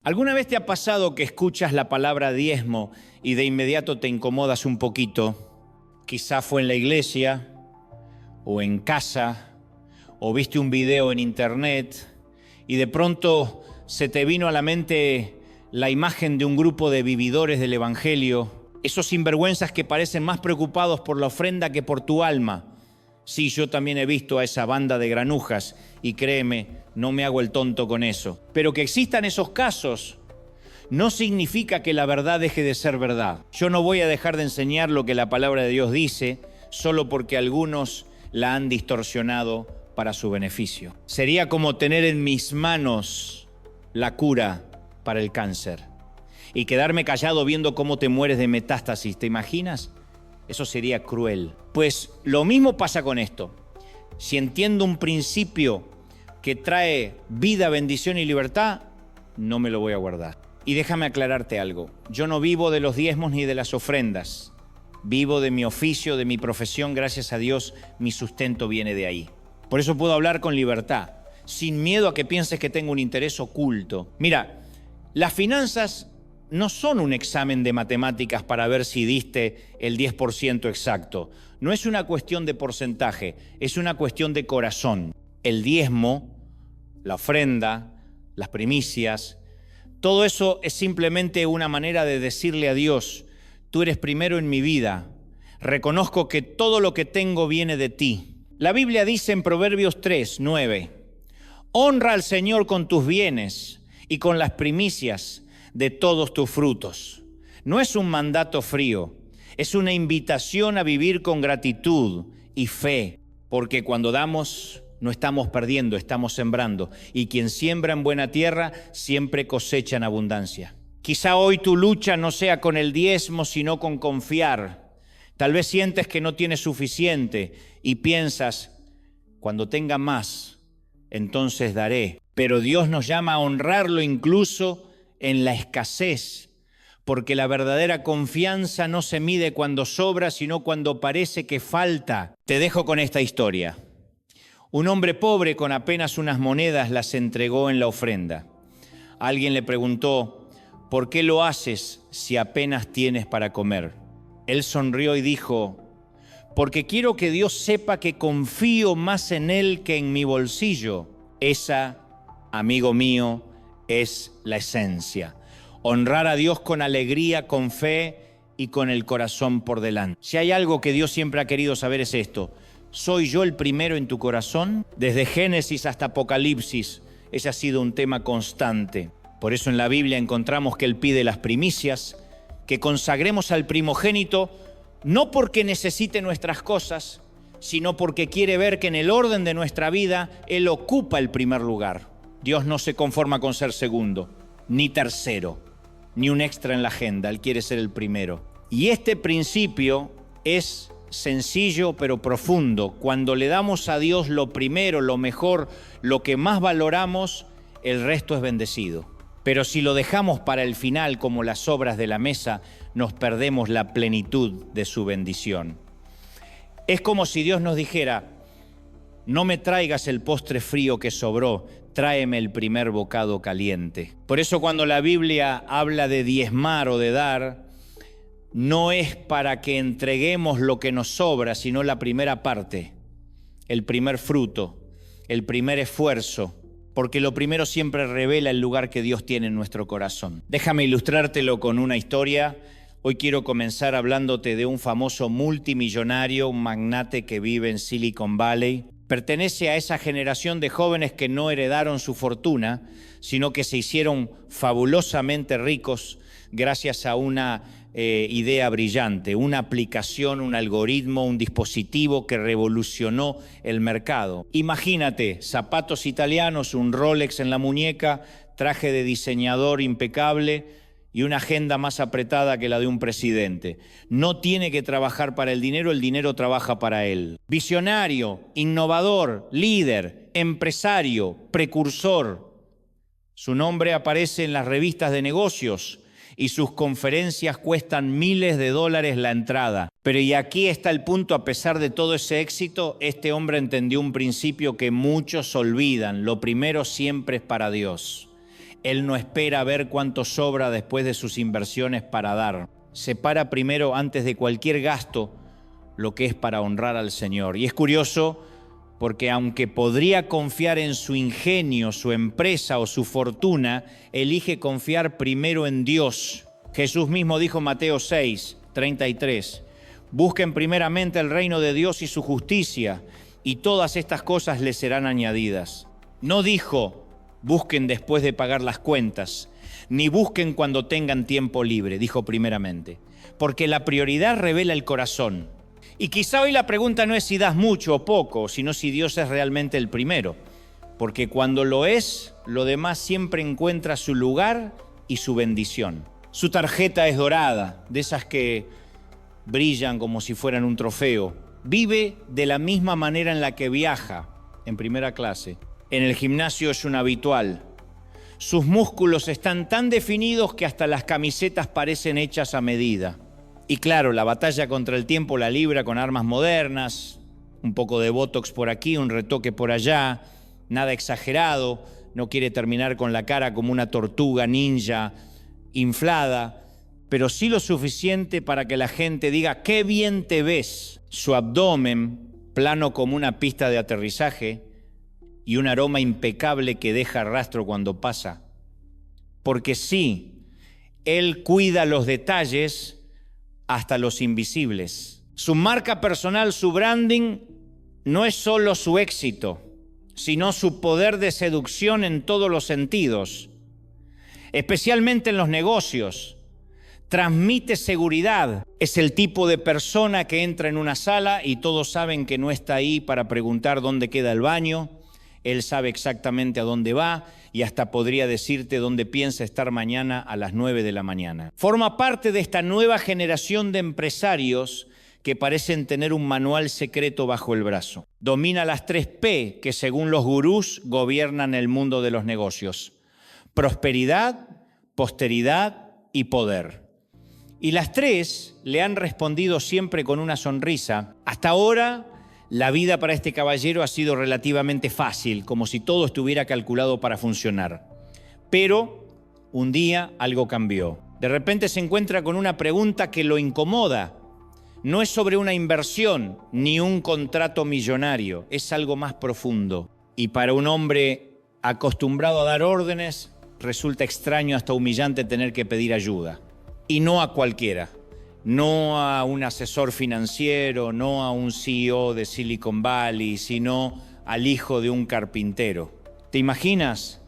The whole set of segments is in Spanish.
¿Alguna vez te ha pasado que escuchas la palabra diezmo y de inmediato te incomodas un poquito? Quizá fue en la iglesia o en casa o viste un video en internet y de pronto se te vino a la mente la imagen de un grupo de vividores del evangelio, esos sinvergüenzas que parecen más preocupados por la ofrenda que por tu alma. Sí, yo también he visto a esa banda de granujas y créeme, no me hago el tonto con eso. Pero que existan esos casos no significa que la verdad deje de ser verdad. Yo no voy a dejar de enseñar lo que la palabra de Dios dice solo porque algunos la han distorsionado para su beneficio. Sería como tener en mis manos la cura para el cáncer y quedarme callado viendo cómo te mueres de metástasis. ¿Te imaginas? Eso sería cruel. Pues lo mismo pasa con esto. Si entiendo un principio que trae vida, bendición y libertad, no me lo voy a guardar. Y déjame aclararte algo. Yo no vivo de los diezmos ni de las ofrendas. Vivo de mi oficio, de mi profesión. Gracias a Dios, mi sustento viene de ahí. Por eso puedo hablar con libertad, sin miedo a que pienses que tengo un interés oculto. Mira, las finanzas no son un examen de matemáticas para ver si diste el 10% exacto. No es una cuestión de porcentaje, es una cuestión de corazón. El diezmo, la ofrenda, las primicias, todo eso es simplemente una manera de decirle a Dios, tú eres primero en mi vida, reconozco que todo lo que tengo viene de ti. La Biblia dice en Proverbios 3:9, honra al Señor con tus bienes y con las primicias de todos tus frutos. No es un mandato frío, es una invitación a vivir con gratitud y fe, porque cuando damos no estamos perdiendo, estamos sembrando, y quien siembra en buena tierra siempre cosecha en abundancia. Quizá hoy tu lucha no sea con el diezmo, sino con confiar. Tal vez sientes que no tienes suficiente y piensas, cuando tenga más, entonces daré. Pero Dios nos llama a honrarlo incluso en la escasez, porque la verdadera confianza no se mide cuando sobra, sino cuando parece que falta. Te dejo con esta historia. Un hombre pobre con apenas unas monedas las entregó en la ofrenda. Alguien le preguntó, ¿por qué lo haces si apenas tienes para comer? Él sonrió y dijo, porque quiero que Dios sepa que confío más en Él que en mi bolsillo. Esa, amigo mío, es la esencia. Honrar a Dios con alegría, con fe y con el corazón por delante. Si hay algo que Dios siempre ha querido saber es esto. ¿Soy yo el primero en tu corazón? Desde Génesis hasta Apocalipsis, ese ha sido un tema constante. Por eso en la Biblia encontramos que Él pide las primicias, que consagremos al primogénito, no porque necesite nuestras cosas, sino porque quiere ver que en el orden de nuestra vida Él ocupa el primer lugar. Dios no se conforma con ser segundo, ni tercero, ni un extra en la agenda. Él quiere ser el primero. Y este principio es sencillo pero profundo. Cuando le damos a Dios lo primero, lo mejor, lo que más valoramos, el resto es bendecido. Pero si lo dejamos para el final como las sobras de la mesa, nos perdemos la plenitud de su bendición. Es como si Dios nos dijera, no me traigas el postre frío que sobró, tráeme el primer bocado caliente. Por eso cuando la Biblia habla de diezmar o de dar, no es para que entreguemos lo que nos sobra, sino la primera parte, el primer fruto, el primer esfuerzo, porque lo primero siempre revela el lugar que Dios tiene en nuestro corazón. Déjame ilustrártelo con una historia. Hoy quiero comenzar hablándote de un famoso multimillonario, un magnate que vive en Silicon Valley. Pertenece a esa generación de jóvenes que no heredaron su fortuna, sino que se hicieron fabulosamente ricos gracias a una idea brillante, una aplicación, un algoritmo, un dispositivo que revolucionó el mercado. Imagínate, zapatos italianos, un Rolex en la muñeca, traje de diseñador impecable y una agenda más apretada que la de un presidente. No tiene que trabajar para el dinero trabaja para él. Visionario, innovador, líder, empresario, precursor. Su nombre aparece en las revistas de negocios y sus conferencias cuestan miles de dólares la entrada. Pero y aquí está el punto, a pesar de todo ese éxito, este hombre entendió un principio que muchos olvidan. Lo primero siempre es para Dios. Él no espera a ver cuánto sobra después de sus inversiones para dar. Separa primero, antes de cualquier gasto, lo que es para honrar al Señor. Y es curioso porque aunque podría confiar en su ingenio, su empresa o su fortuna, elige confiar primero en Dios. Jesús mismo dijo en Mateo 6:33, busquen primeramente el reino de Dios y su justicia, y todas estas cosas les serán añadidas. No dijo, busquen después de pagar las cuentas, ni busquen cuando tengan tiempo libre, dijo primeramente, porque la prioridad revela el corazón. Y quizá hoy la pregunta no es si das mucho o poco, sino si Dios es realmente el primero, porque cuando lo es, lo demás siempre encuentra su lugar y su bendición. Su tarjeta es dorada, de esas que brillan como si fueran un trofeo. Vive de la misma manera en la que viaja, en primera clase. En el gimnasio es un habitual. Sus músculos están tan definidos que hasta las camisetas parecen hechas a medida. Y claro, la batalla contra el tiempo la libra con armas modernas, un poco de botox por aquí, un retoque por allá, nada exagerado, no quiere terminar con la cara como una tortuga ninja inflada, pero sí lo suficiente para que la gente diga, ¡qué bien te ves! Su abdomen, plano como una pista de aterrizaje, y un aroma impecable que deja rastro cuando pasa. Porque sí, él cuida los detalles hasta los invisibles. Su marca personal, su branding, no es solo su éxito, sino su poder de seducción en todos los sentidos, especialmente en los negocios. Transmite seguridad. Es el tipo de persona que entra en una sala y todos saben que no está ahí para preguntar dónde queda el baño. Él sabe exactamente a dónde va y hasta podría decirte dónde piensa estar mañana a las 9 de la mañana. Forma parte de esta nueva generación de empresarios que parecen tener un manual secreto bajo el brazo. Domina las 3 P que según los gurús gobiernan el mundo de los negocios: prosperidad, posteridad y poder. Y las 3 le han respondido siempre con una sonrisa. Hasta ahora, la vida para este caballero ha sido relativamente fácil, como si todo estuviera calculado para funcionar. Pero un día algo cambió. De repente se encuentra con una pregunta que lo incomoda. No es sobre una inversión ni un contrato millonario, es algo más profundo. Y para un hombre acostumbrado a dar órdenes, resulta extraño hasta humillante tener que pedir ayuda. Y no a cualquiera. No a un asesor financiero, no a un CEO de Silicon Valley, sino al hijo de un carpintero. ¿Te imaginas?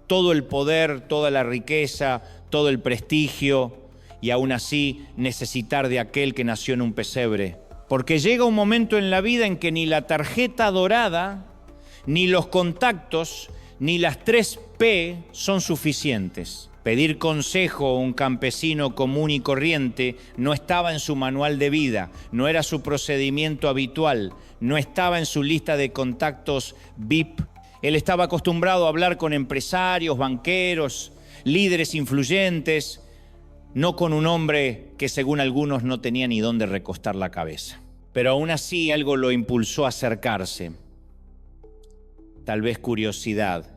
Todo el poder, toda la riqueza, todo el prestigio, y aún así necesitar de aquel que nació en un pesebre. Porque llega un momento en la vida en que ni la tarjeta dorada, ni los contactos, ni las 3 P son suficientes. Pedir consejo a un campesino común y corriente no estaba en su manual de vida, no era su procedimiento habitual, no estaba en su lista de contactos VIP. Él estaba acostumbrado a hablar con empresarios, banqueros, líderes influyentes, no con un hombre que según algunos no tenía ni dónde recostar la cabeza. Pero aún así algo lo impulsó a acercarse. Tal vez curiosidad.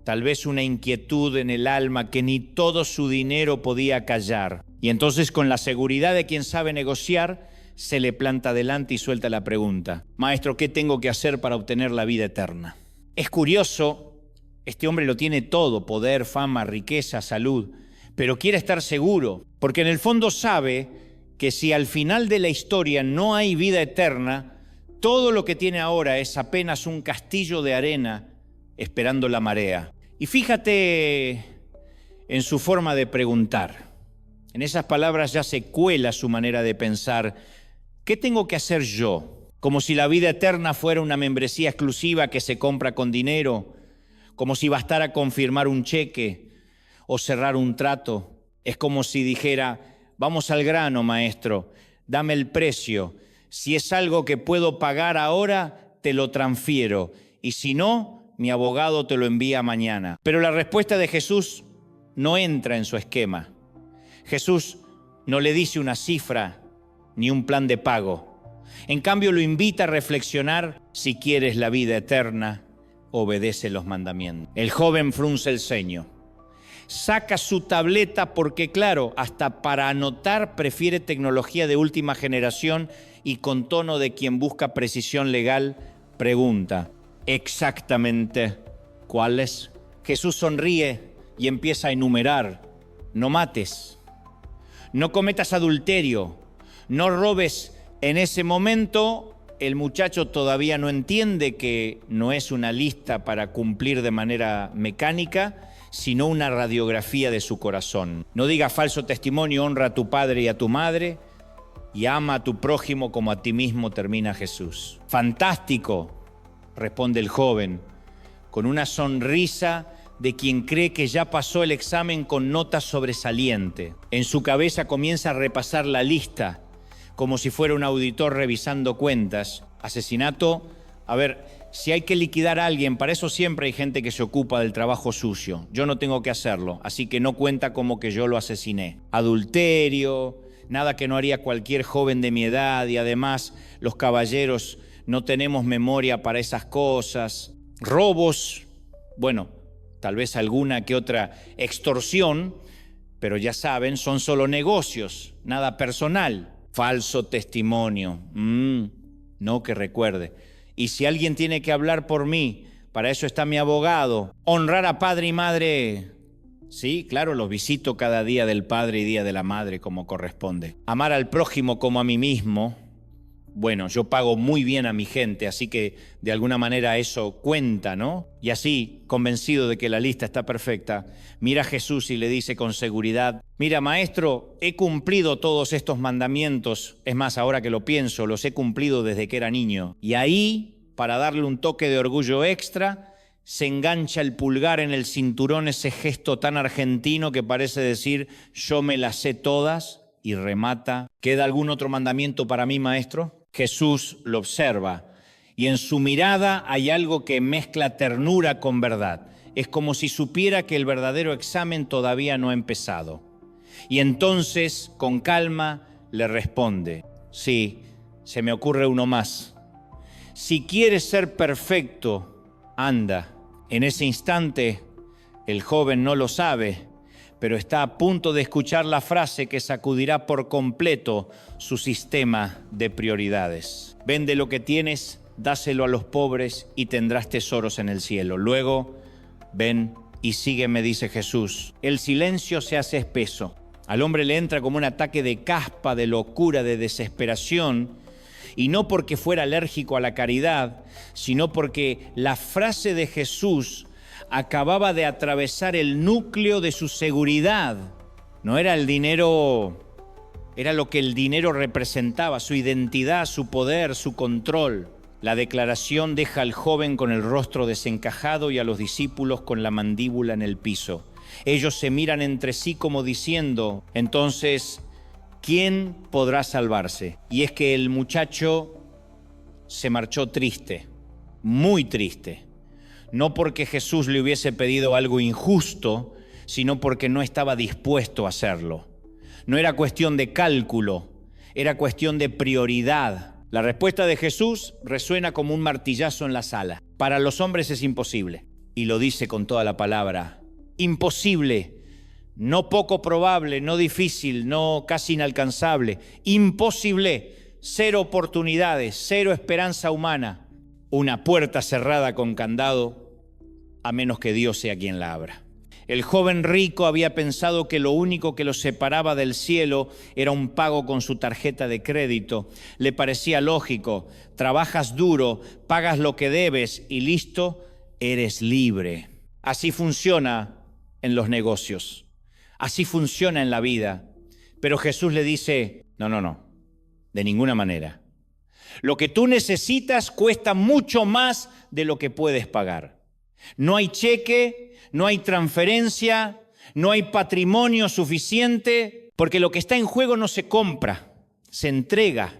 Tal vez una inquietud en el alma que ni todo su dinero podía callar. Y entonces, con la seguridad de quien sabe negociar, se le planta delante y suelta la pregunta: Maestro, ¿qué tengo que hacer para obtener la vida eterna? Es curioso, este hombre lo tiene todo: poder, fama, riqueza, salud, pero quiere estar seguro, porque en el fondo sabe que si al final de la historia no hay vida eterna, todo lo que tiene ahora es apenas un castillo de arena esperando la marea. Y fíjate en su forma de preguntar. En esas palabras ya se cuela su manera de pensar. ¿Qué tengo que hacer yo? Como si la vida eterna fuera una membresía exclusiva que se compra con dinero, como si bastara confirmar un cheque o cerrar un trato. Es como si dijera: vamos al grano, maestro, dame el precio. Si es algo que puedo pagar ahora, te lo transfiero. Y si no, mi abogado te lo envía mañana. Pero la respuesta de Jesús no entra en su esquema. Jesús no le dice una cifra ni un plan de pago. En cambio, lo invita a reflexionar: si quieres la vida eterna, obedece los mandamientos. El joven frunce el ceño. saca su tableta porque, claro, hasta para anotar prefiere tecnología de última generación y con tono de quien busca precisión legal, pregunta, ¿exactamente cuáles? Jesús sonríe y empieza a enumerar, no mates, no cometas adulterio, no robes. En ese momento el muchacho todavía no entiende que no es una lista para cumplir de manera mecánica, sino una radiografía de su corazón. No diga falso testimonio, honra a tu padre y a tu madre y ama a tu prójimo como a ti mismo, termina Jesús. Fantástico, responde el joven, con una sonrisa de quien cree que ya pasó el examen con nota sobresaliente. En su cabeza comienza a repasar la lista, como si fuera un auditor revisando cuentas. Asesinato, a ver, si hay que liquidar a alguien, para eso siempre hay gente que se ocupa del trabajo sucio. Yo no tengo que hacerlo, así que no cuenta como que yo lo asesiné. Adulterio, nada que no haría cualquier joven de mi edad, y además los caballeros no tenemos memoria para esas cosas. Robos, bueno, tal vez alguna que otra extorsión, pero ya saben, son solo negocios, nada personal. Falso testimonio, no que recuerde. Y si alguien tiene que hablar por mí, para eso está mi abogado. Honrar a padre y madre, sí, claro, los visito cada día del padre y día de la madre como corresponde. Amar al prójimo como a mí mismo, bueno, yo pago muy bien a mi gente, así que de alguna manera eso cuenta, ¿no? Y así, convencido de que la lista está perfecta, mira a Jesús y le dice con seguridad, mira, maestro, he cumplido todos estos mandamientos, es más, ahora que lo pienso, los he cumplido desde que era niño. Y ahí, para darle un toque de orgullo extra, se engancha el pulgar en el cinturón, ese gesto tan argentino que parece decir, yo me las sé todas, y remata, ¿queda algún otro mandamiento para mí, maestro? Jesús lo observa y en su mirada hay algo que mezcla ternura con verdad. Es como si supiera que el verdadero examen todavía no ha empezado. Y entonces, con calma, le responde, sí, se me ocurre uno más. Si quieres ser perfecto, anda. En ese instante, el joven no lo sabe, pero está a punto de escuchar la frase que sacudirá por completo su sistema de prioridades. Vende lo que tienes, dáselo a los pobres y tendrás tesoros en el cielo. Luego, ven y sígueme, dice Jesús. El silencio se hace espeso. Al hombre le entra como un ataque de caspa, de locura, de desesperación, y no porque fuera alérgico a la caridad, sino porque la frase de Jesús acababa de atravesar el núcleo de su seguridad. No era el dinero, era lo que el dinero representaba, su identidad, su poder, su control. La declaración deja al joven con el rostro desencajado y a los discípulos con la mandíbula en el piso. Ellos se miran entre sí como diciendo, entonces, ¿quién podrá salvarse? Y es que el muchacho se marchó triste, muy triste. No porque Jesús le hubiese pedido algo injusto, sino porque no estaba dispuesto a hacerlo. No era cuestión de cálculo, era cuestión de prioridad. La respuesta de Jesús resuena como un martillazo en la sala. Para los hombres es imposible. Y lo dice con toda la palabra. Imposible, no poco probable, no difícil, no casi inalcanzable. Imposible, cero oportunidades, cero esperanza humana. Una puerta cerrada con candado, a menos que Dios sea quien la abra. El joven rico había pensado que lo único que lo separaba del cielo era un pago con su tarjeta de crédito. Le parecía lógico, trabajas duro, pagas lo que debes y listo, eres libre. Así funciona en los negocios, así funciona en la vida. Pero Jesús le dice, no, de ninguna manera. Lo que tú necesitas cuesta mucho más de lo que puedes pagar. No hay cheque, no hay transferencia, no hay patrimonio suficiente, porque lo que está en juego no se compra, se entrega.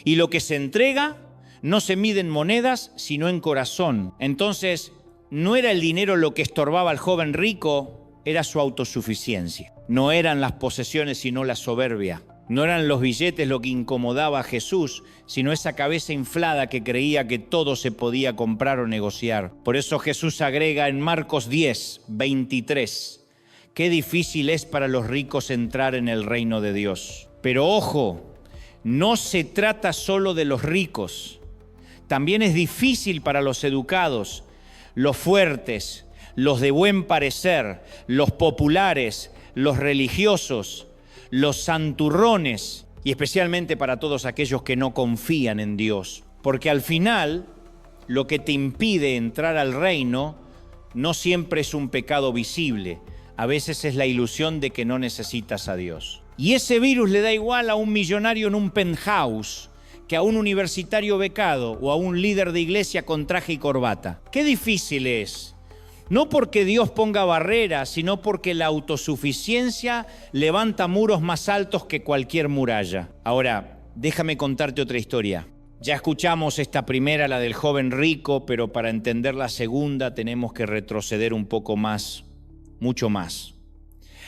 Y lo que se entrega no se mide en monedas, sino en corazón. Entonces, no era el dinero lo que estorbaba al joven rico, era su autosuficiencia. No eran las posesiones, sino la soberbia. No eran los billetes lo que incomodaba a Jesús, sino esa cabeza inflada que creía que todo se podía comprar o negociar. Por eso Jesús agrega en Marcos 10, 23, qué difícil es para los ricos entrar en el reino de Dios. Pero ojo, no se trata solo de los ricos. También es difícil para los educados, los fuertes, los de buen parecer, los populares, los religiosos, los santurrones y especialmente para todos aquellos que no confían en Dios. Porque al final, lo que te impide entrar al reino no siempre es un pecado visible. A veces es la ilusión de que no necesitas a Dios. Y ese virus le da igual a un millonario en un penthouse que a un universitario becado o a un líder de iglesia con traje y corbata. Qué difícil es. No porque Dios ponga barreras, sino porque la autosuficiencia levanta muros más altos que cualquier muralla. Ahora, déjame contarte otra historia. Ya escuchamos esta primera, la del joven rico, pero para entender la segunda tenemos que retroceder un poco más, mucho más.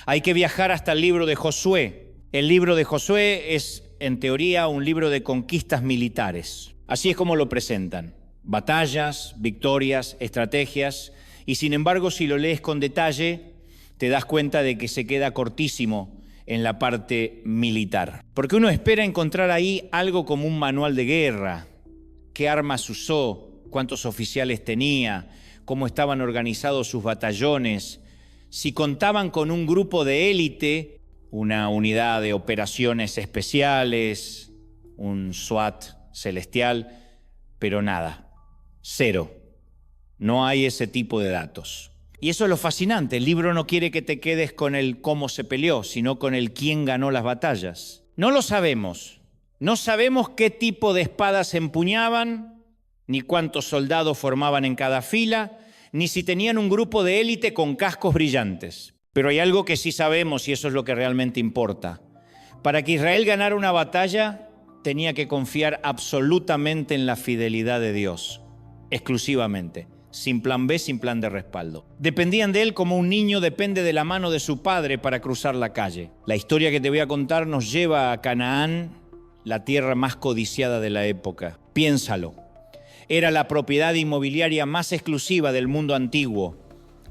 Hay que viajar hasta el libro de Josué. El libro de Josué es, en teoría, un libro de conquistas militares. Así es como lo presentan. Batallas, victorias, estrategias. Y sin embargo, si lo lees con detalle, te das cuenta de que se queda cortísimo en la parte militar. Porque uno espera encontrar ahí algo como un manual de guerra. ¿Qué armas usó? ¿Cuántos oficiales tenía? ¿Cómo estaban organizados sus batallones? Si contaban con un grupo de élite, una unidad de operaciones especiales, un SWAT celestial, pero nada, cero. No hay ese tipo de datos. Y eso es lo fascinante. El libro no quiere que te quedes con el cómo se peleó, sino con el quién ganó las batallas. No lo sabemos. No sabemos qué tipo de espadas empuñaban, ni cuántos soldados formaban en cada fila, ni si tenían un grupo de élite con cascos brillantes. Pero hay algo que sí sabemos y eso es lo que realmente importa. Para que Israel ganara una batalla, tenía que confiar absolutamente en la fidelidad de Dios, exclusivamente. Sin plan B, sin plan de respaldo. Dependían de él como un niño depende de la mano de su padre para cruzar la calle. La historia que te voy a contar nos lleva a Canaán, la tierra más codiciada de la época. Piénsalo. Era la propiedad inmobiliaria más exclusiva del mundo antiguo.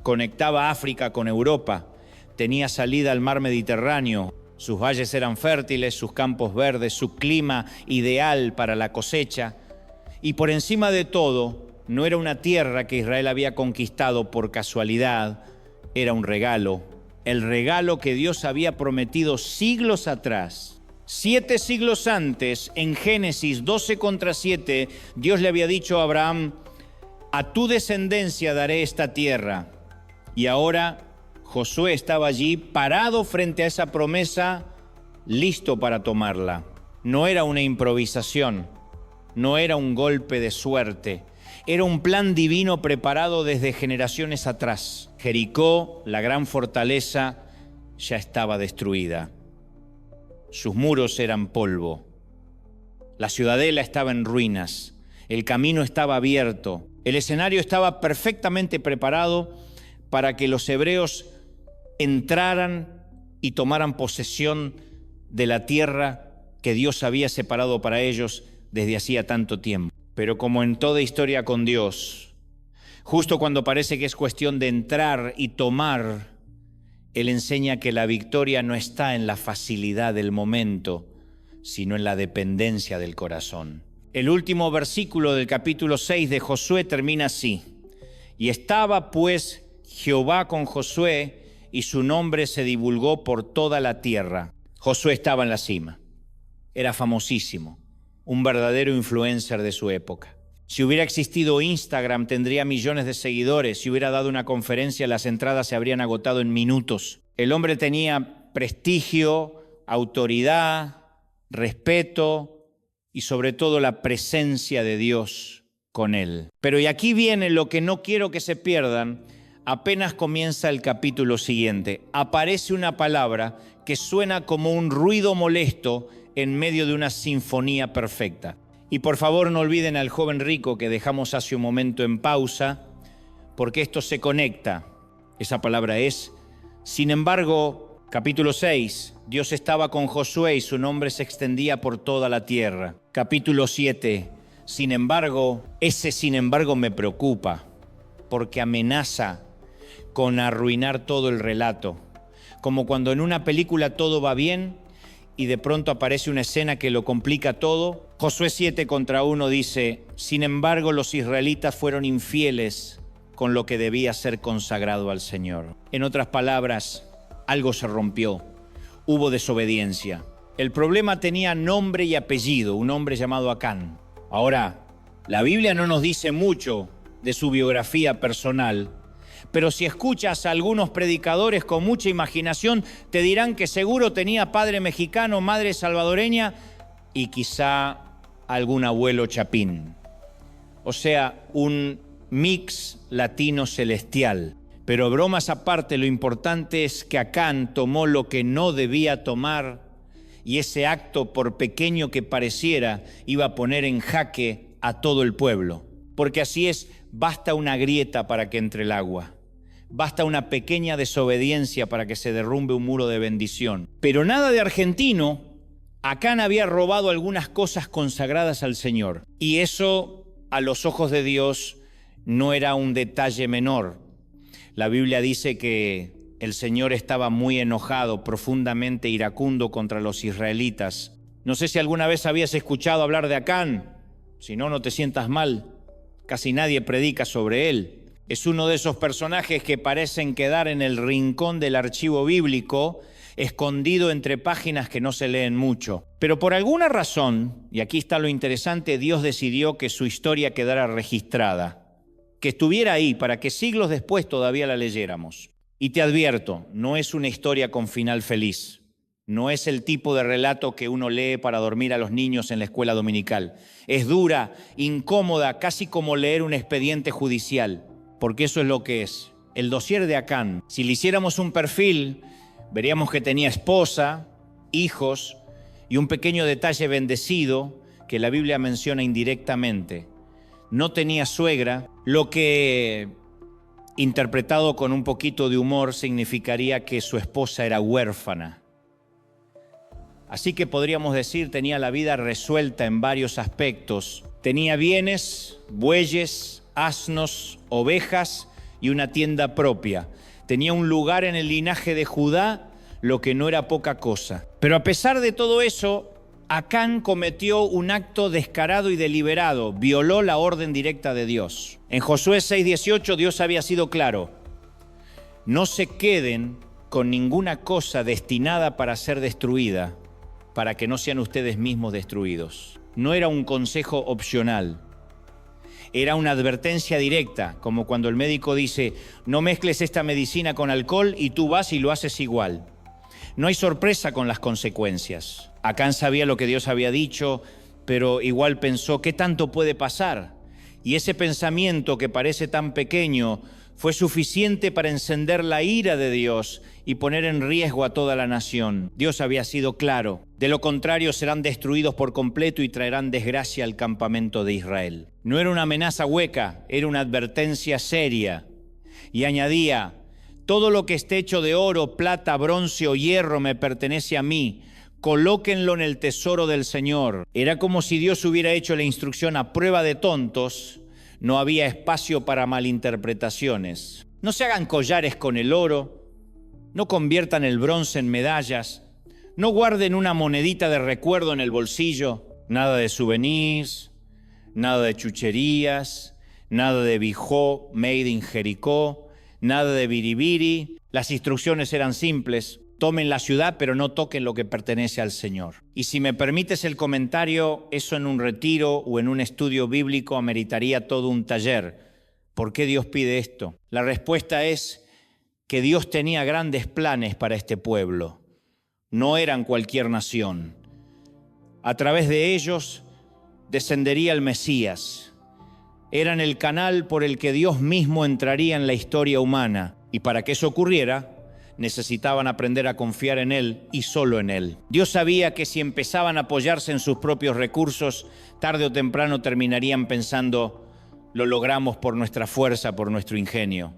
Conectaba África con Europa. Tenía salida al mar Mediterráneo. Sus valles eran fértiles, sus campos verdes, su clima ideal para la cosecha. Y por encima de todo, no era una tierra que Israel había conquistado por casualidad, era un regalo. El regalo que Dios había prometido siglos atrás. 7 siglos antes, en Génesis 12:7, Dios le había dicho a Abraham, a tu descendencia daré esta tierra. Y ahora Josué estaba allí parado frente a esa promesa, listo para tomarla. No era una improvisación, no era un golpe de suerte. Era un plan divino preparado desde generaciones atrás. Jericó, la gran fortaleza, ya estaba destruida. Sus muros eran polvo. La ciudadela estaba en ruinas. El camino estaba abierto. El escenario estaba perfectamente preparado para que los hebreos entraran y tomaran posesión de la tierra que Dios había separado para ellos desde hacía tanto tiempo. Pero como en toda historia con Dios, justo cuando parece que es cuestión de entrar y tomar, Él enseña que la victoria no está en la facilidad del momento, sino en la dependencia del corazón. El último versículo del capítulo 6 de Josué termina así. Y estaba pues Jehová con Josué, y su nombre se divulgó por toda la tierra. Josué estaba en la cima. Era famosísimo. Un verdadero influencer de su época. Si hubiera existido Instagram, tendría millones de seguidores. Si hubiera dado una conferencia, las entradas se habrían agotado en minutos. El hombre tenía prestigio, autoridad, respeto y sobre todo la presencia de Dios con él. Pero y aquí viene lo que no quiero que se pierdan. Apenas comienza el capítulo siguiente, aparece una palabra que suena como un ruido molesto en medio de una sinfonía perfecta. Y por favor no olviden al joven rico que dejamos hace un momento en pausa, porque esto se conecta. Esa palabra es, sin embargo, capítulo 6, Dios estaba con Josué y su nombre se extendía por toda la tierra. Capítulo 7, sin embargo, ese sin embargo me preocupa, porque amenaza con arruinar todo el relato. como cuando en una película todo va bien y de pronto aparece una escena que lo complica todo. Josué 7:1 dice: sin embargo, los israelitas fueron infieles con lo que debía ser consagrado al Señor. En otras palabras, algo se rompió, hubo desobediencia. El problema tenía nombre y apellido, un hombre llamado Acán. Ahora, la Biblia no nos dice mucho de su biografía personal, pero si escuchas a algunos predicadores con mucha imaginación, te dirán que seguro tenía padre mexicano, madre salvadoreña y quizá algún abuelo chapín. O sea, un mix latino celestial. Pero bromas aparte, lo importante es que Acán tomó lo que no debía tomar, y ese acto, por pequeño que pareciera, iba a poner en jaque a todo el pueblo. Porque así es, basta una grieta para que entre el agua. Basta una pequeña desobediencia para que se derrumbe un muro de bendición. Pero nada de argentino, Acán había robado algunas cosas consagradas al Señor. Y eso, a los ojos de Dios, no era un detalle menor. La Biblia dice que el Señor estaba muy enojado, profundamente iracundo contra los israelitas. No sé si alguna vez habías escuchado hablar de Acán. Si no, no te sientas mal. Casi nadie predica sobre él. Es uno de esos personajes que parecen quedar en el rincón del archivo bíblico, escondido entre páginas que no se leen mucho. Pero por alguna razón, y aquí está lo interesante, Dios decidió que su historia quedara registrada, que estuviera ahí para que siglos después todavía la leyéramos. Y te advierto, no es una historia con final feliz. No es el tipo de relato que uno lee para dormir a los niños en la escuela dominical. Es dura, incómoda, casi como leer un expediente judicial, porque eso es lo que es. El dossier de Acán. Si le hiciéramos un perfil, veríamos que tenía esposa, hijos y un pequeño detalle bendecido que la Biblia menciona indirectamente. No tenía suegra, lo que, interpretado con un poquito de humor, significaría que su esposa era huérfana. Así que podríamos decir, tenía la vida resuelta en varios aspectos. Tenía bienes, bueyes, asnos, ovejas y una tienda propia. Tenía un lugar en el linaje de Judá, lo que no era poca cosa. Pero a pesar de todo eso, Acán cometió un acto descarado y deliberado, violó la orden directa de Dios. En Josué 6:18 Dios había sido claro: no se queden con ninguna cosa destinada para ser destruida, para que no sean ustedes mismos destruidos. No era un consejo opcional, era una advertencia directa, como cuando el médico dice: no mezcles esta medicina con alcohol, y tú vas y lo haces igual. No hay sorpresa con las consecuencias. Acán sabía lo que Dios había dicho, pero igual pensó: ¿qué tanto puede pasar? Y ese pensamiento, que parece tan pequeño, fue suficiente para encender la ira de Dios y poner en riesgo a toda la nación. Dios había sido claro: de lo contrario serán destruidos por completo y traerán desgracia al campamento de Israel. No era una amenaza hueca, era una advertencia seria. Y añadía: todo lo que esté hecho de oro, plata, bronce o hierro me pertenece a mí. Colóquenlo en el tesoro del Señor. Era como si Dios hubiera hecho la instrucción a prueba de tontos. No había espacio para malinterpretaciones. No se hagan collares con el oro. No conviertan el bronce en medallas. No guarden una monedita de recuerdo en el bolsillo. Nada de souvenirs, nada de chucherías, nada de bijó made in Jericó, nada de biribiri. Las instrucciones eran simples: tomen la ciudad, pero no toquen lo que pertenece al Señor. Y si me permites el comentario, eso en un retiro o en un estudio bíblico ameritaría todo un taller. ¿Por qué Dios pide esto? La respuesta es que Dios tenía grandes planes para este pueblo. No eran cualquier nación. A través de ellos descendería el Mesías. Eran el canal por el que Dios mismo entraría en la historia humana. Y para que eso ocurriera, necesitaban aprender a confiar en Él y solo en Él. Dios sabía que si empezaban a apoyarse en sus propios recursos, tarde o temprano terminarían pensando: lo logramos por nuestra fuerza, por nuestro ingenio.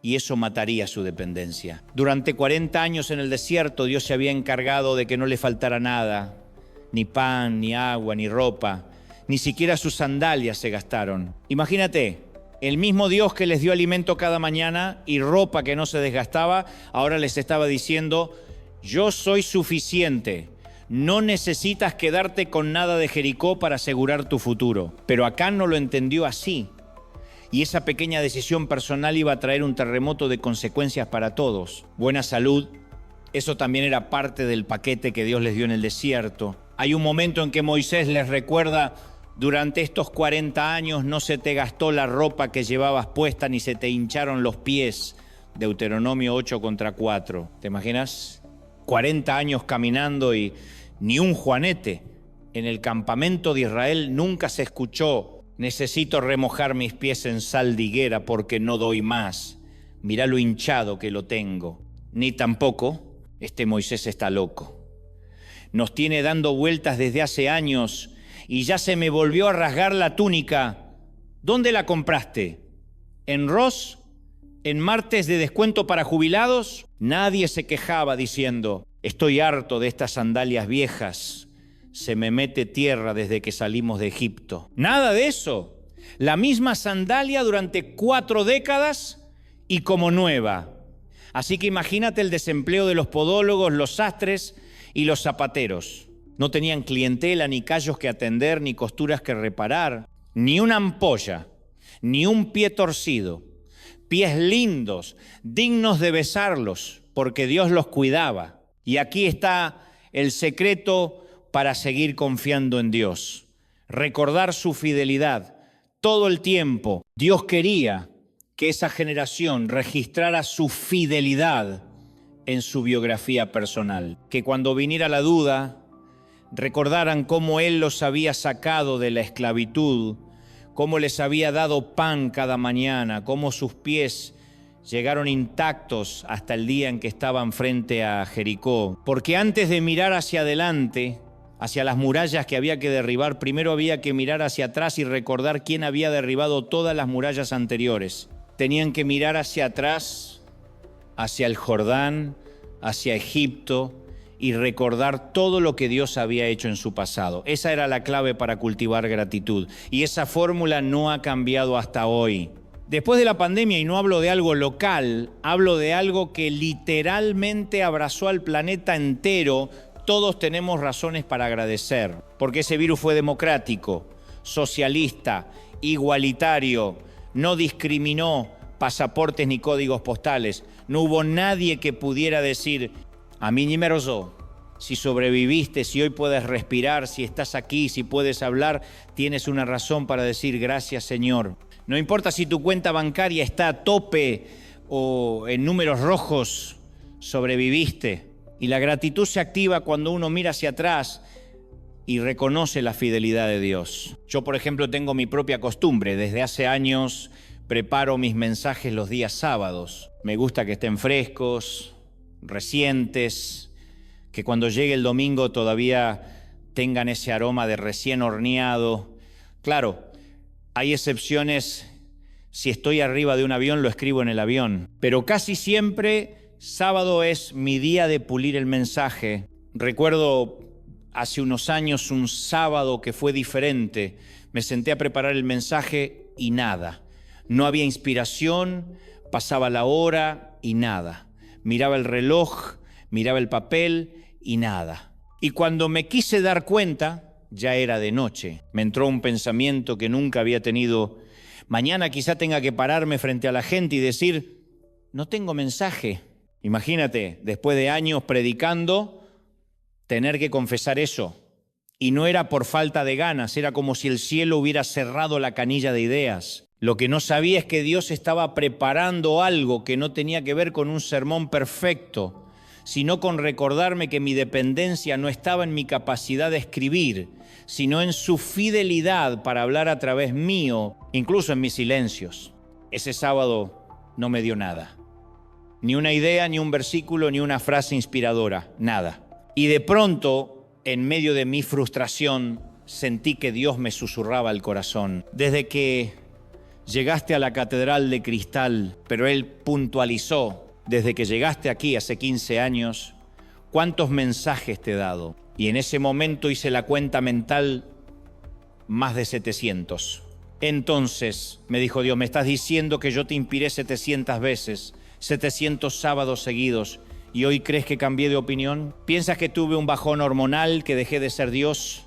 Y eso mataría su dependencia. Durante 40 años en el desierto, Dios se había encargado de que no le faltara nada: ni pan, ni agua, ni ropa. Ni siquiera sus sandalias se gastaron. Imagínate, El mismo Dios que les dio alimento cada mañana y ropa que no se desgastaba, ahora les estaba diciendo, yo soy suficiente. No necesitas quedarte con nada de Jericó para asegurar tu futuro. Pero Acán no lo entendió así. Y esa pequeña decisión personal iba a traer un terremoto de consecuencias para todos. Buena salud, eso también era parte del paquete que Dios les dio en el desierto. Hay un momento en que Moisés les recuerda, durante estos 40 años no se te gastó la ropa que llevabas puesta ni se te hincharon los pies. Deuteronomio 8:4. ¿Te imaginas? 40 años caminando y ni un juanete. En el campamento de Israel nunca se escuchó, necesito remojar mis pies en sal de higuera porque no doy más. Mirá lo hinchado que lo tengo. Ni tampoco, este Moisés está loco. Nos tiene dando vueltas desde hace años y ya se me volvió a rasgar la túnica. ¿Dónde la compraste? ¿En Ross? ¿En martes de descuento para jubilados? Nadie se quejaba diciendo, estoy harto de estas sandalias viejas. Se me mete tierra desde que salimos de Egipto. Nada de eso. La misma sandalia durante 4 décadas y como nueva. Así que imagínate el desempleo de los podólogos, los sastres y los zapateros. No tenían clientela, ni callos que atender, ni costuras que reparar, ni una ampolla, ni un pie torcido. Pies lindos, dignos de besarlos, porque Dios los cuidaba. Y aquí está el secreto para seguir confiando en Dios. Recordar su fidelidad todo el tiempo. Dios quería que esa generación registrara su fidelidad en su biografía personal. Que cuando viniera la duda, recordaran cómo Él los había sacado de la esclavitud, cómo les había dado pan cada mañana, cómo sus pies llegaron intactos hasta el día en que estaban frente a Jericó. Porque antes de mirar hacia adelante, hacia las murallas que había que derribar, primero había que mirar hacia atrás y recordar quién había derribado todas las murallas anteriores. Tenían que mirar hacia atrás, hacia el Jordán, hacia Egipto, y recordar todo lo que Dios había hecho en su pasado. Esa era la clave para cultivar gratitud. Y esa fórmula no ha cambiado hasta hoy. Después de la pandemia, y no hablo de algo local, hablo de algo que literalmente abrazó al planeta entero, todos tenemos razones para agradecer. Porque ese virus fue democrático, socialista, igualitario, no discriminó pasaportes ni códigos postales. No hubo nadie que pudiera decir, a mí ni me rozó. Si sobreviviste, si hoy puedes respirar, si estás aquí, si puedes hablar, tienes una razón para decir gracias, Señor. No importa si tu cuenta bancaria está a tope o en números rojos, sobreviviste. Y la gratitud se activa cuando uno mira hacia atrás y reconoce la fidelidad de Dios. Yo, por ejemplo, tengo mi propia costumbre. Desde hace años preparo mis mensajes los días sábados. Me gusta que estén frescos, recientes, que cuando llegue el domingo todavía tengan ese aroma de recién horneado. Claro, hay excepciones. Si estoy arriba de un avión, lo escribo en el avión. Pero casi siempre, sábado es mi día de pulir el mensaje. Recuerdo hace unos años un sábado que fue diferente. Me senté a preparar el mensaje y nada. No había inspiración, pasaba la hora y nada. Miraba el reloj, miraba el papel y nada. Y cuando me quise dar cuenta, ya era de noche. Me entró un pensamiento que nunca había tenido. Mañana quizá tenga que pararme frente a la gente y decir, no tengo mensaje. Imagínate, después de años predicando, tener que confesar eso. Y no era por falta de ganas, era como si el cielo hubiera cerrado la canilla de ideas. Lo que no sabía es que Dios estaba preparando algo que no tenía que ver con un sermón perfecto, sino con recordarme que mi dependencia no estaba en mi capacidad de escribir, sino en su fidelidad para hablar a través mío, incluso en mis silencios. Ese sábado no me dio nada. Ni una idea, ni un versículo, ni una frase inspiradora, nada. Y de pronto, en medio de mi frustración, sentí que Dios me susurraba al corazón. Desde que llegaste a la Catedral de Cristal, pero Él puntualizó, desde que llegaste aquí hace 15 años, ¿cuántos mensajes te he dado? Y en ese momento hice la cuenta mental, más de 700. Entonces, me dijo Dios, me estás diciendo que yo te inspiré 700 veces, 700 sábados seguidos, ¿y hoy crees que cambié de opinión? ¿Piensas que tuve un bajón hormonal, que dejé de ser Dios?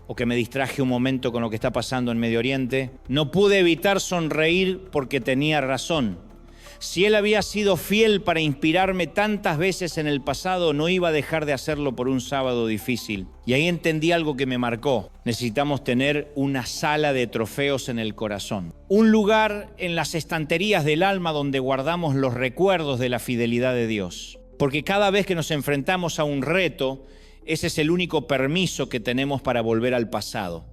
¿O que me distraje un momento con lo que está pasando en Medio Oriente? No pude evitar sonreír porque tenía razón. Si Él había sido fiel para inspirarme tantas veces en el pasado, no iba a dejar de hacerlo por un sábado difícil. Y ahí entendí algo que me marcó. Necesitamos tener una sala de trofeos en el corazón. Un lugar en las estanterías del alma donde guardamos los recuerdos de la fidelidad de Dios. Porque cada vez que nos enfrentamos a un reto, ese es el único permiso que tenemos para volver al pasado,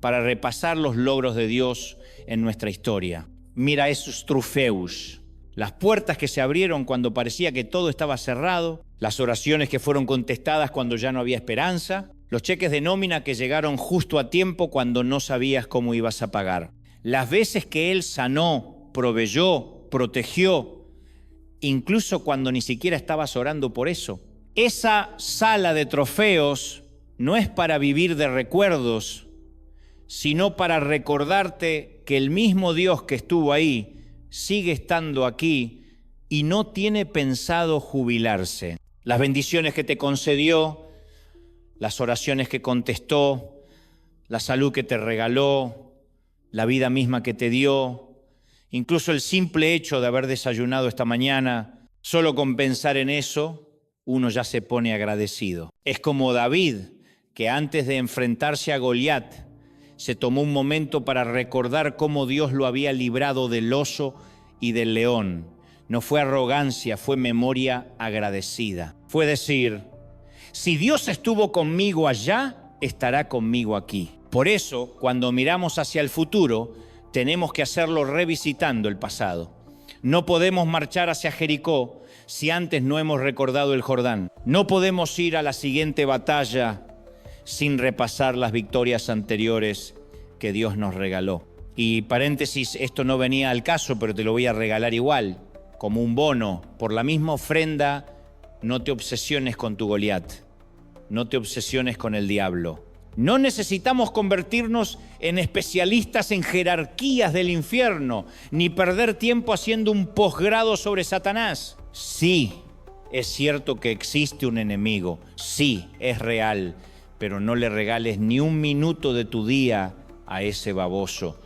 para repasar los logros de Dios en nuestra historia. Mira esos trofeos. Las puertas que se abrieron cuando parecía que todo estaba cerrado, las oraciones que fueron contestadas cuando ya no había esperanza, los cheques de nómina que llegaron justo a tiempo cuando no sabías cómo ibas a pagar. Las veces que Él sanó, proveyó, protegió, incluso cuando ni siquiera estabas orando por eso. Esa sala de trofeos no es para vivir de recuerdos, sino para recordarte que el mismo Dios que estuvo ahí sigue estando aquí y no tiene pensado jubilarse. Las bendiciones que te concedió, las oraciones que contestó, la salud que te regaló, la vida misma que te dio, incluso el simple hecho de haber desayunado esta mañana, solo con pensar en eso, uno ya se pone agradecido. Es como David, que antes de enfrentarse a Goliat, se tomó un momento para recordar cómo Dios lo había librado del oso y del león. No fue arrogancia, fue memoria agradecida. Fue decir, si Dios estuvo conmigo allá, estará conmigo aquí. Por eso, cuando miramos hacia el futuro, tenemos que hacerlo revisitando el pasado. No podemos marchar hacia Jericó si antes no hemos recordado el Jordán. No podemos ir a la siguiente batalla sin repasar las victorias anteriores que Dios nos regaló. Y paréntesis, esto no venía al caso, pero te lo voy a regalar igual, como un bono. Por la misma ofrenda, no te obsesiones con tu Goliat, no te obsesiones con el diablo. No necesitamos convertirnos en especialistas en jerarquías del infierno, ni perder tiempo haciendo un posgrado sobre Satanás. Sí, es cierto que existe un enemigo, sí, es real, pero no le regales ni un minuto de tu día a ese baboso.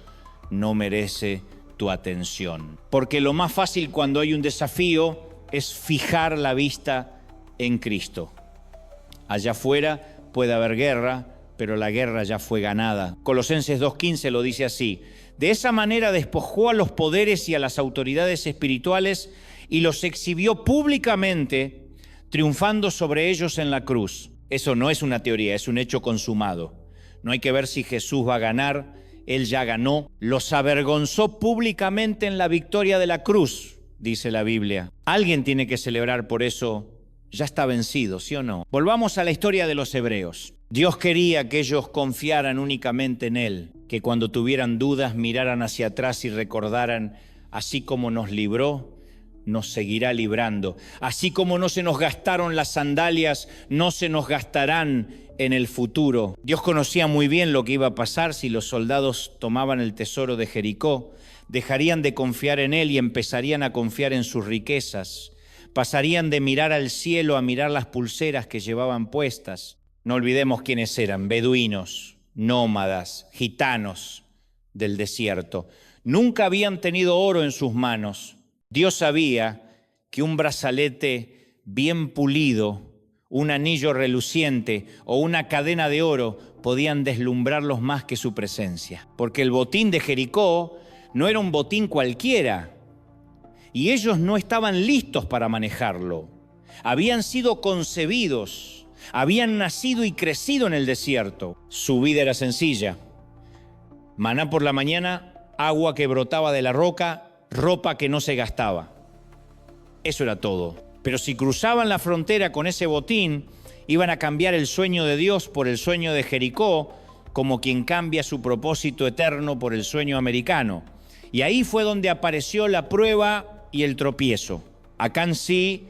No merece tu atención. Porque lo más fácil cuando hay un desafío es fijar la vista en Cristo. Allá afuera puede haber guerra, pero la guerra ya fue ganada. Colosenses 2:15 lo dice así: de esa manera despojó a los poderes y a las autoridades espirituales y los exhibió públicamente, triunfando sobre ellos en la cruz. Eso no es una teoría, es un hecho consumado. No hay que ver si Jesús va a ganar, Él ya ganó. Los avergonzó públicamente en la victoria de la cruz, dice la Biblia. Alguien tiene que celebrar por eso. Ya está vencido, ¿sí o no? Volvamos a la historia de los hebreos. Dios quería que ellos confiaran únicamente en Él, que cuando tuvieran dudas miraran hacia atrás y recordaran, así como nos libró, nos seguirá librando. Así como no se nos gastaron las sandalias, no se nos gastarán en el futuro. Dios conocía muy bien lo que iba a pasar si los soldados tomaban el tesoro de Jericó. Dejarían de confiar en Él y empezarían a confiar en sus riquezas. Pasarían de mirar al cielo a mirar las pulseras que llevaban puestas. No olvidemos quiénes eran: beduinos, nómadas, gitanos del desierto. Nunca habían tenido oro en sus manos. Dios sabía que un brazalete bien pulido, un anillo reluciente o una cadena de oro podían deslumbrarlos más que su presencia. Porque el botín de Jericó no era un botín cualquiera y ellos no estaban listos para manejarlo. Habían sido concebidos, habían nacido y crecido en el desierto. Su vida era sencilla: maná por la mañana, agua que brotaba de la roca, ropa que no se gastaba. Eso era todo. Pero si cruzaban la frontera con ese botín, iban a cambiar el sueño de Dios por el sueño de Jericó, como quien cambia su propósito eterno por el sueño americano. Y ahí fue donde apareció la prueba y el tropiezo. Acá en sí,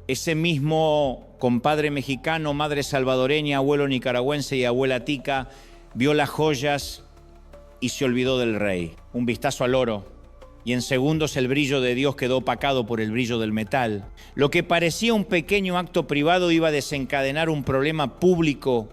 ese mismo compadre mexicano, madre salvadoreña, abuelo nicaragüense y abuela tica, vio las joyas y se olvidó del rey. Un vistazo al oro, y en segundos el brillo de Dios quedó opacado por el brillo del metal. Lo que parecía un pequeño acto privado iba a desencadenar un problema público,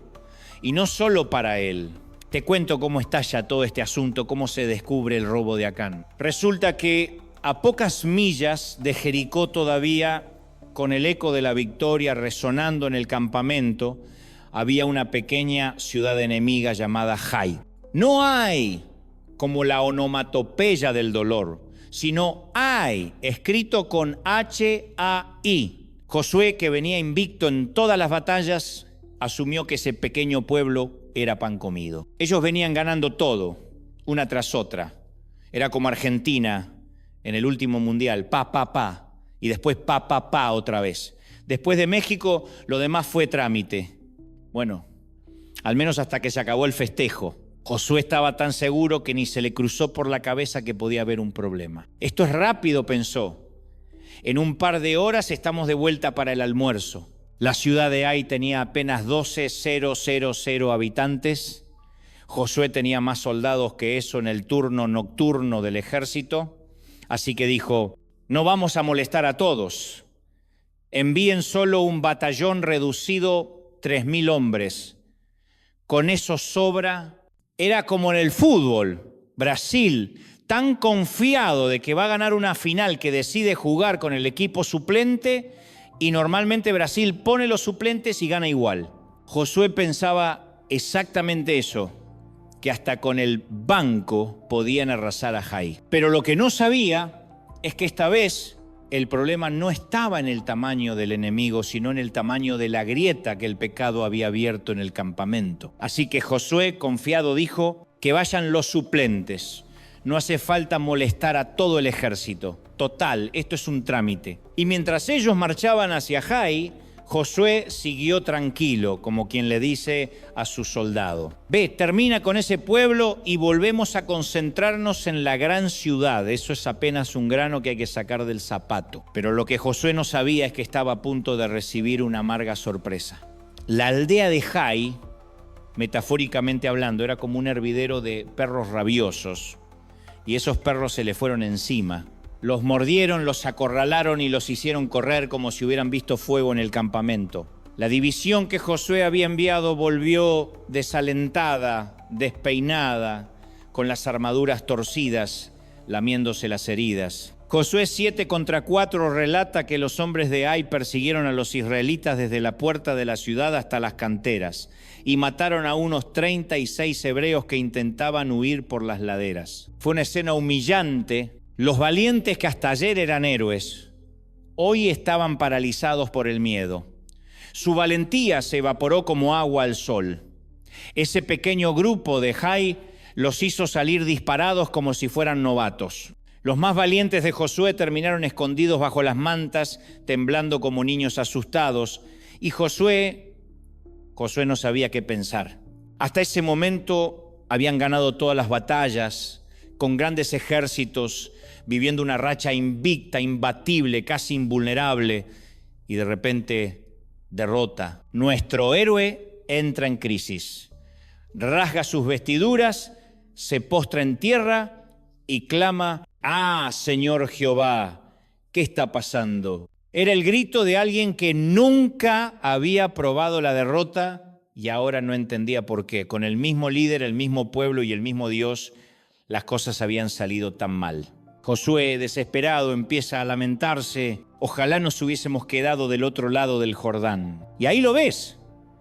y no solo para él. Te cuento cómo estalla todo este asunto, cómo se descubre el robo de Acán. Resulta que a pocas millas de Jericó todavía, con el eco de la victoria resonando en el campamento, había una pequeña ciudad enemiga llamada Jai. No hay como la onomatopeya del dolor, sino Ai, escrito con H-A-I. Josué, que venía invicto en todas las batallas, asumió que ese pequeño pueblo era pan comido. Ellos venían ganando todo, una tras otra. Era como Argentina en el último mundial, pa, y después pa, otra vez. Después de México, lo demás fue trámite. Bueno, al menos hasta que se acabó el festejo. Josué estaba tan seguro que ni se le cruzó por la cabeza que podía haber un problema. Esto es rápido, pensó. En un par de horas estamos de vuelta para el almuerzo. La ciudad de Ai tenía apenas 12,000 habitantes. Josué tenía más soldados que eso en el turno nocturno del ejército. Así que dijo, no vamos a molestar a todos. Envíen solo un batallón reducido, 3,000 hombres. Con eso sobra. Era como en el fútbol. Brasil, tan confiado de que va a ganar una final que decide jugar con el equipo suplente, y normalmente Brasil pone los suplentes y gana igual. Josué pensaba exactamente eso, que hasta con el banco podían arrasar a Jai. Pero lo que no sabía es que esta vez el problema no estaba en el tamaño del enemigo, sino en el tamaño de la grieta que el pecado había abierto en el campamento. Así que Josué, confiado, dijo que vayan los suplentes. No hace falta molestar a todo el ejército. Total, esto es un trámite. Y mientras ellos marchaban hacia Jai, Josué siguió tranquilo, como quien le dice a su soldado. Ve, termina con ese pueblo y volvemos a concentrarnos en la gran ciudad. Eso es apenas un grano que hay que sacar del zapato. Pero lo que Josué no sabía es que estaba a punto de recibir una amarga sorpresa. La aldea de Jai, metafóricamente hablando, era como un hervidero de perros rabiosos. Y esos perros se le fueron encima. Los mordieron, los acorralaron y los hicieron correr como si hubieran visto fuego en el campamento. La división que Josué había enviado volvió desalentada, despeinada, con las armaduras torcidas, lamiéndose las heridas. Josué 7-4 relata que los hombres de Ai persiguieron a los israelitas desde la puerta de la ciudad hasta las canteras y mataron a unos 36 hebreos que intentaban huir por las laderas. Fue una escena humillante. Los valientes que hasta ayer eran héroes, hoy estaban paralizados por el miedo. Su valentía se evaporó como agua al sol. Ese pequeño grupo de Jai los hizo salir disparados como si fueran novatos. Los más valientes de Josué terminaron escondidos bajo las mantas, temblando como niños asustados. Y Josué no sabía qué pensar. Hasta ese momento habían ganado todas las batallas, con grandes ejércitos, viviendo una racha invicta, imbatible, casi invulnerable, y de repente derrota. Nuestro héroe entra en crisis, rasga sus vestiduras, se postra en tierra y clama, ¡ah, Señor Jehová! ¿Qué está pasando? Era el grito de alguien que nunca había probado la derrota y ahora no entendía por qué. Con el mismo líder, el mismo pueblo y el mismo Dios, las cosas habían salido tan mal. Josué, desesperado, empieza a lamentarse. Ojalá nos hubiésemos quedado del otro lado del Jordán. Y ahí lo ves,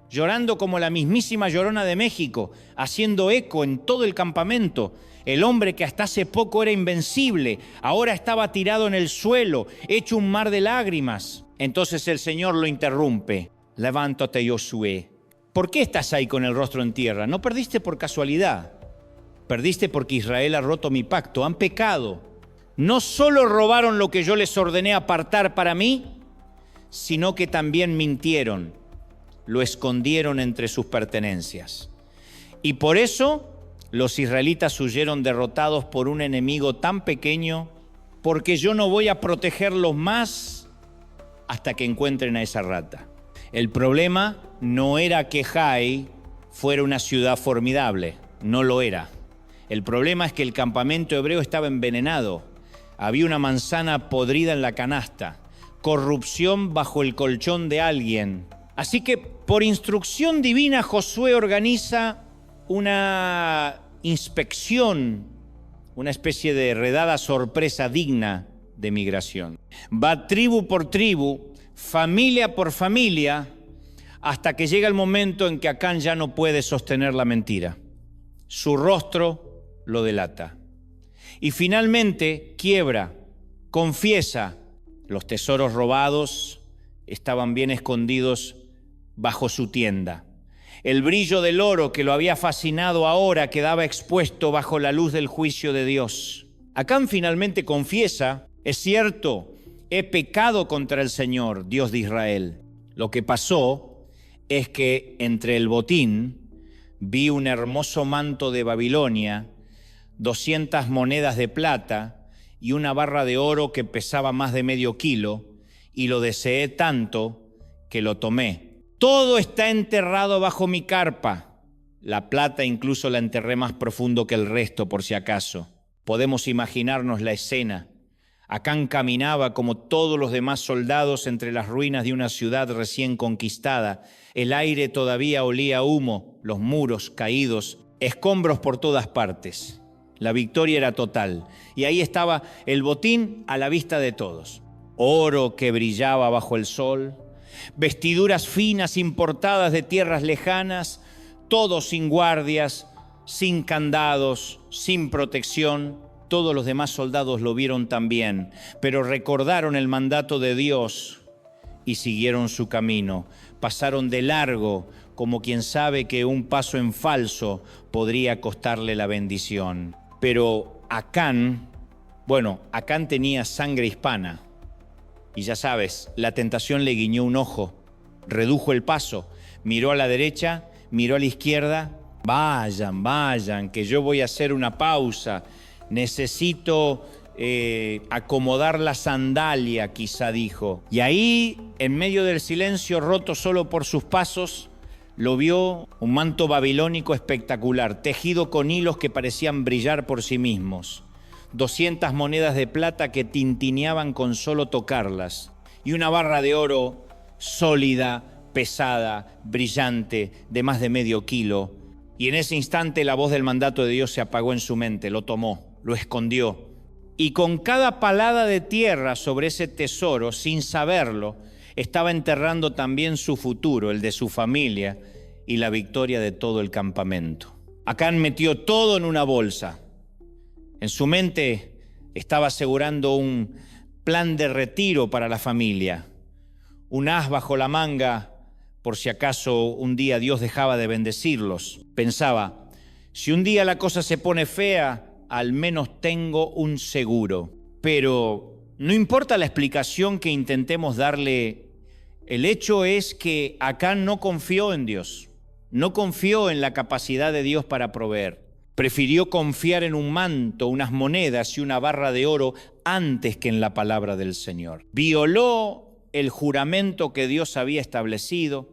llorando como la mismísima Llorona de México, haciendo eco en todo el campamento. El hombre que hasta hace poco era invencible, ahora estaba tirado en el suelo, hecho un mar de lágrimas. Entonces el Señor lo interrumpe. Levántate, Josué. ¿Por qué estás ahí con el rostro en tierra? No perdiste por casualidad. Perdiste porque Israel ha roto mi pacto, han pecado. No solo robaron lo que yo les ordené apartar para mí, sino que también mintieron, lo escondieron entre sus pertenencias. Y por eso los israelitas huyeron derrotados por un enemigo tan pequeño, porque yo no voy a protegerlos más hasta que encuentren a esa rata. El problema no era que Jai fuera una ciudad formidable, no lo era. El problema es que el campamento hebreo estaba envenenado. Había una manzana podrida en la canasta, corrupción bajo el colchón de alguien. Así que, por instrucción divina, Josué organiza una inspección, una especie de redada sorpresa digna de migración. Va tribu por tribu, familia por familia, hasta que llega el momento en que Acán ya no puede sostener la mentira. Su rostro lo delata. Y finalmente quiebra, confiesa. Los tesoros robados estaban bien escondidos bajo su tienda. El brillo del oro que lo había fascinado ahora quedaba expuesto bajo la luz del juicio de Dios. Acán finalmente confiesa: es cierto, he pecado contra el Señor, Dios de Israel. Lo que pasó es que entre el botín vi un hermoso manto de Babilonia, 200 monedas de plata y una barra de oro que pesaba más de medio kilo, y lo deseé tanto que lo tomé. Todo está enterrado bajo mi carpa. La plata incluso la enterré más profundo que el resto, por si acaso. Podemos imaginarnos la escena. Acán caminaba como todos los demás soldados entre las ruinas de una ciudad recién conquistada. El aire todavía olía a humo, los muros caídos, escombros por todas partes. La victoria era total. Y ahí estaba el botín a la vista de todos. Oro que brillaba bajo el sol, vestiduras finas importadas de tierras lejanas, todo sin guardias, sin candados, sin protección. Todos los demás soldados lo vieron también, pero recordaron el mandato de Dios y siguieron su camino. Pasaron de largo, como quien sabe que un paso en falso podría costarle la bendición. Pero Acán tenía sangre hispana. Y ya sabes, la tentación le guiñó un ojo, redujo el paso, miró a la derecha, miró a la izquierda. Vayan, que yo voy a hacer una pausa. Necesito acomodar la sandalia, quizá dijo. Y ahí, en medio del silencio roto solo por sus pasos, lo vio un manto babilónico espectacular, tejido con hilos que parecían brillar por sí mismos. 200 monedas de plata que tintineaban con solo tocarlas, y una barra de oro sólida, pesada, brillante, de más de medio kilo. Y en ese instante la voz del mandato de Dios se apagó en su mente, lo tomó, lo escondió. Y con cada palada de tierra sobre ese tesoro, sin saberlo, estaba enterrando también su futuro, el de su familia y la victoria de todo el campamento. Acán metió todo en una bolsa. En su mente estaba asegurando un plan de retiro para la familia, un as bajo la manga por si acaso un día Dios dejaba de bendecirlos. Pensaba, si un día la cosa se pone fea, al menos tengo un seguro. Pero no importa la explicación que intentemos darle, el hecho es que Acán no confió en Dios, no confió en la capacidad de Dios para proveer. Prefirió confiar en un manto, unas monedas y una barra de oro antes que en la palabra del Señor. Violó el juramento que Dios había establecido,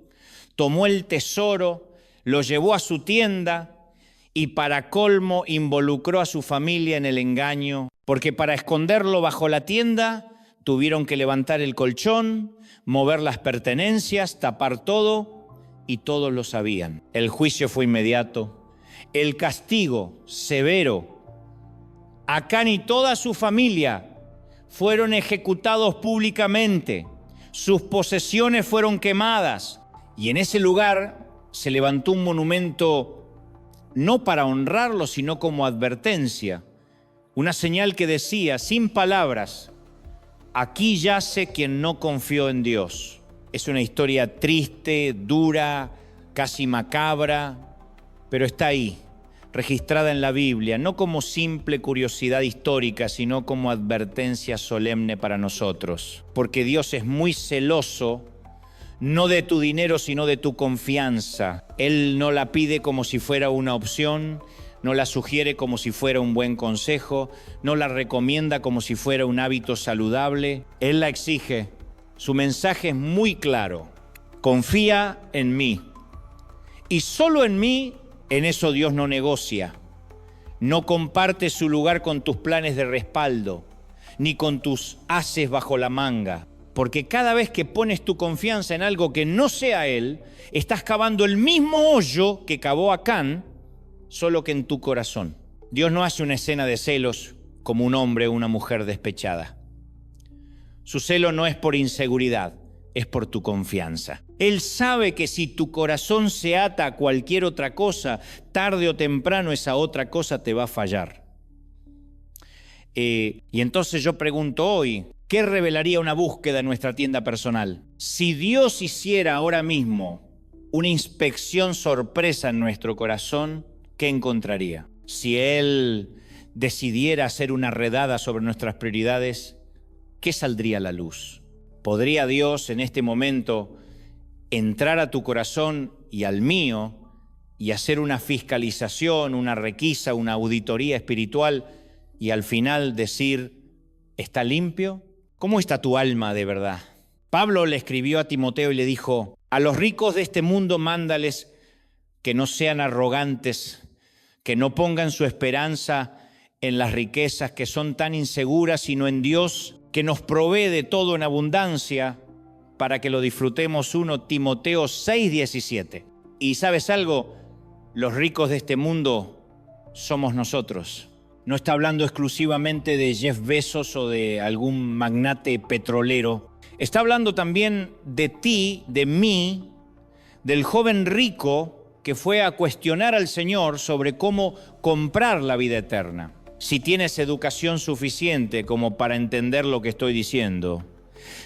tomó el tesoro, lo llevó a su tienda y para colmo involucró a su familia en el engaño, porque para esconderlo bajo la tienda tuvieron que levantar el colchón, mover las pertenencias, tapar todo y todos lo sabían. El juicio fue inmediato. El castigo severo. Acán y toda su familia fueron ejecutados públicamente. Sus posesiones fueron quemadas. Y en ese lugar se levantó un monumento no para honrarlo, sino como advertencia. Una señal que decía, sin palabras, aquí yace quien no confió en Dios. Es una historia triste, dura, casi macabra, pero está ahí, registrada en la Biblia, no como simple curiosidad histórica, sino como advertencia solemne para nosotros. Porque Dios es muy celoso, no de tu dinero, sino de tu confianza. Él no la pide como si fuera una opción, no la sugiere como si fuera un buen consejo, no la recomienda como si fuera un hábito saludable. Él la exige. Su mensaje es muy claro. Confía en mí. Y solo en mí. En eso Dios no negocia. No comparte su lugar con tus planes de respaldo, ni con tus ases bajo la manga. Porque cada vez que pones tu confianza en algo que no sea Él, estás cavando el mismo hoyo que cavó Acán, solo que en tu corazón. Dios no hace una escena de celos como un hombre o una mujer despechada. Su celo no es por inseguridad, es por tu confianza. Él sabe que si tu corazón se ata a cualquier otra cosa, tarde o temprano esa otra cosa te va a fallar. Y entonces yo pregunto hoy, ¿qué revelaría una búsqueda en nuestra tienda personal? Si Dios hiciera ahora mismo una inspección sorpresa en nuestro corazón, ¿qué encontraría? Si Él decidiera hacer una redada sobre nuestras prioridades, ¿qué saldría a la luz? ¿Podría Dios en este momento entrar a tu corazón y al mío y hacer una fiscalización, una requisa, una auditoría espiritual y al final decir, ¿está limpio? ¿Cómo está tu alma de verdad? Pablo le escribió a Timoteo y le dijo, a los ricos de este mundo mándales que no sean arrogantes, que no pongan su esperanza en las riquezas que son tan inseguras, sino en Dios, que nos provee de todo en abundancia para que lo disfrutemos. 1 Timoteo 6:17. Y ¿sabes algo? Los ricos de este mundo somos nosotros. No está hablando exclusivamente de Jeff Bezos o de algún magnate petrolero. Está hablando también de ti, de mí, del joven rico que fue a cuestionar al Señor sobre cómo comprar la vida eterna. Si tienes educación suficiente como para entender lo que estoy diciendo,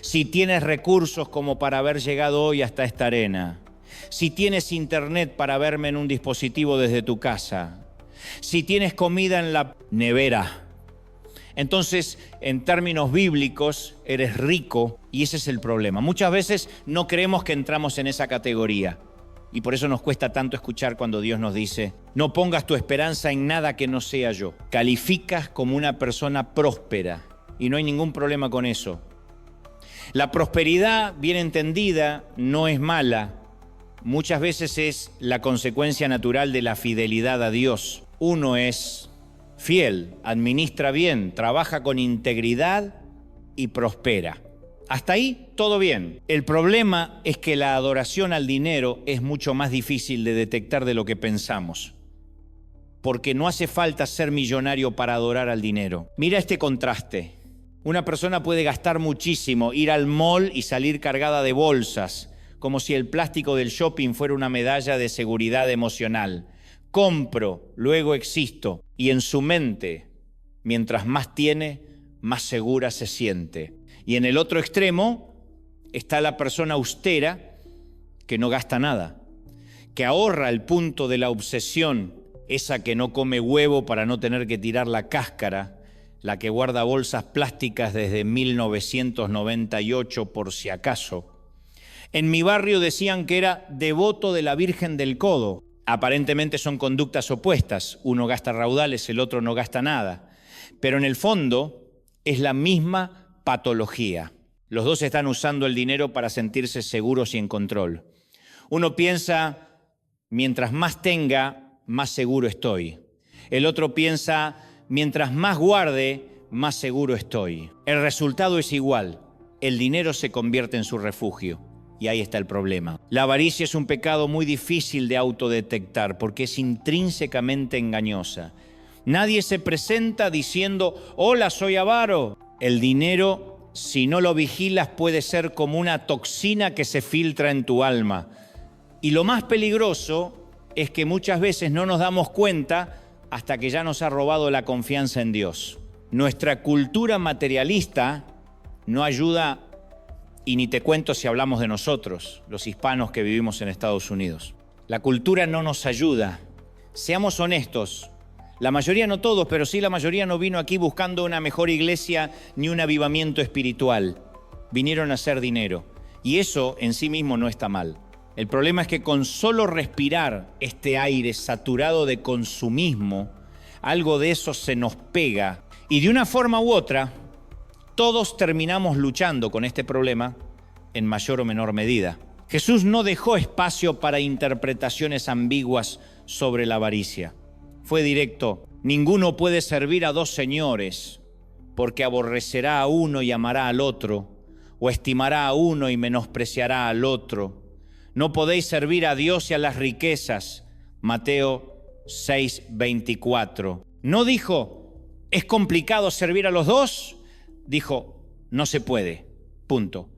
si tienes recursos como para haber llegado hoy hasta esta arena, si tienes internet para verme en un dispositivo desde tu casa, si tienes comida en la nevera, entonces en términos bíblicos eres rico y ese es el problema. Muchas veces no creemos que entramos en esa categoría. Y por eso nos cuesta tanto escuchar cuando Dios nos dice, no pongas tu esperanza en nada que no sea yo. Calificas como una persona próspera y no hay ningún problema con eso. La prosperidad, bien entendida, no es mala. Muchas veces es la consecuencia natural de la fidelidad a Dios. Uno es fiel, administra bien, trabaja con integridad y prospera. Hasta ahí, todo bien. El problema es que la adoración al dinero es mucho más difícil de detectar de lo que pensamos. Porque no hace falta ser millonario para adorar al dinero. Mira este contraste. Una persona puede gastar muchísimo, ir al mall y salir cargada de bolsas, como si el plástico del shopping fuera una medalla de seguridad emocional. Compro, luego existo. Y en su mente, mientras más tiene, más segura se siente. Y en el otro extremo está la persona austera que no gasta nada, que ahorra al punto de la obsesión, esa que no come huevo para no tener que tirar la cáscara, la que guarda bolsas plásticas desde 1998 por si acaso. En mi barrio decían que era devoto de la Virgen del Codo. Aparentemente son conductas opuestas, uno gasta raudales, el otro no gasta nada, pero en el fondo es la misma patología. Los dos están usando el dinero para sentirse seguros y en control. Uno piensa, mientras más tenga, más seguro estoy. El otro piensa, mientras más guarde, más seguro estoy. El resultado es igual. El dinero se convierte en su refugio. Y ahí está el problema. La avaricia es un pecado muy difícil de autodetectar porque es intrínsecamente engañosa. Nadie se presenta diciendo, hola, soy avaro. El dinero, si no lo vigilas, puede ser como una toxina que se filtra en tu alma. Y lo más peligroso es que muchas veces no nos damos cuenta hasta que ya nos ha robado la confianza en Dios. Nuestra cultura materialista no ayuda, y ni te cuento si hablamos de nosotros, los hispanos que vivimos en Estados Unidos. La cultura no nos ayuda. Seamos honestos. La mayoría, no todos, pero sí la mayoría no vino aquí buscando una mejor iglesia ni un avivamiento espiritual. Vinieron a hacer dinero. Y eso en sí mismo no está mal. El problema es que con solo respirar este aire saturado de consumismo, algo de eso se nos pega. Y de una forma u otra, todos terminamos luchando con este problema en mayor o menor medida. Jesús no dejó espacio para interpretaciones ambiguas sobre la avaricia. fue directo. Ninguno puede servir a dos señores, porque aborrecerá a uno y amará al otro, o estimará a uno y menospreciará al otro. No podéis servir a Dios y a las riquezas. Mateo 6:24. No dijo, es complicado servir a los dos. Dijo, no se puede. Punto.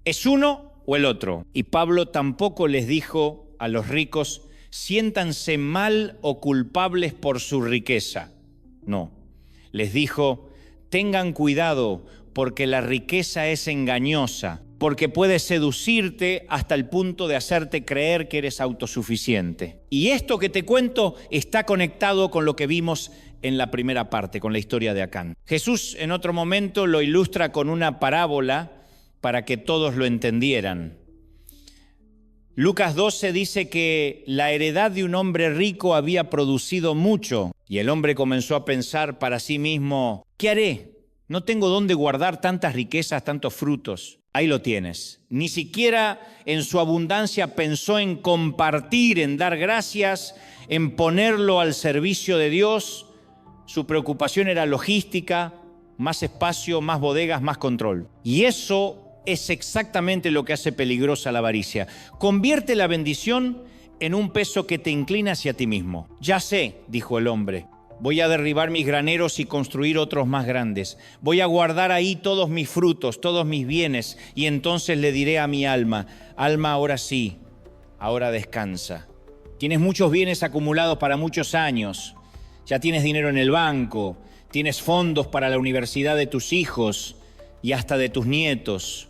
Es uno o el otro. Y Pablo tampoco les dijo a los ricos, siéntanse mal o culpables por su riqueza. No. Les dijo, tengan cuidado porque la riqueza es engañosa, porque puede seducirte hasta el punto de hacerte creer que eres autosuficiente. Y esto que te cuento está conectado con lo que vimos en la primera parte, con la historia de Acán. Jesús en otro momento lo ilustra con una parábola para que todos lo entendieran. Lucas 12 dice que la heredad de un hombre rico había producido mucho y el hombre comenzó a pensar para sí mismo, ¿qué haré? No tengo dónde guardar tantas riquezas, tantos frutos. Ahí lo tienes. Ni siquiera en su abundancia pensó en compartir, en dar gracias, en ponerlo al servicio de Dios. Su preocupación era logística, más espacio, más bodegas, más control. Y eso es exactamente lo que hace peligrosa la avaricia. Convierte la bendición en un peso que te inclina hacia ti mismo. Ya sé, dijo el hombre, voy a derribar mis graneros y construir otros más grandes. Voy a guardar ahí todos mis frutos, todos mis bienes, y entonces le diré a mi alma, alma, ahora sí, ahora descansa. Tienes muchos bienes acumulados para muchos años. Ya tienes dinero en el banco, tienes fondos para la universidad de tus hijos y hasta de tus nietos.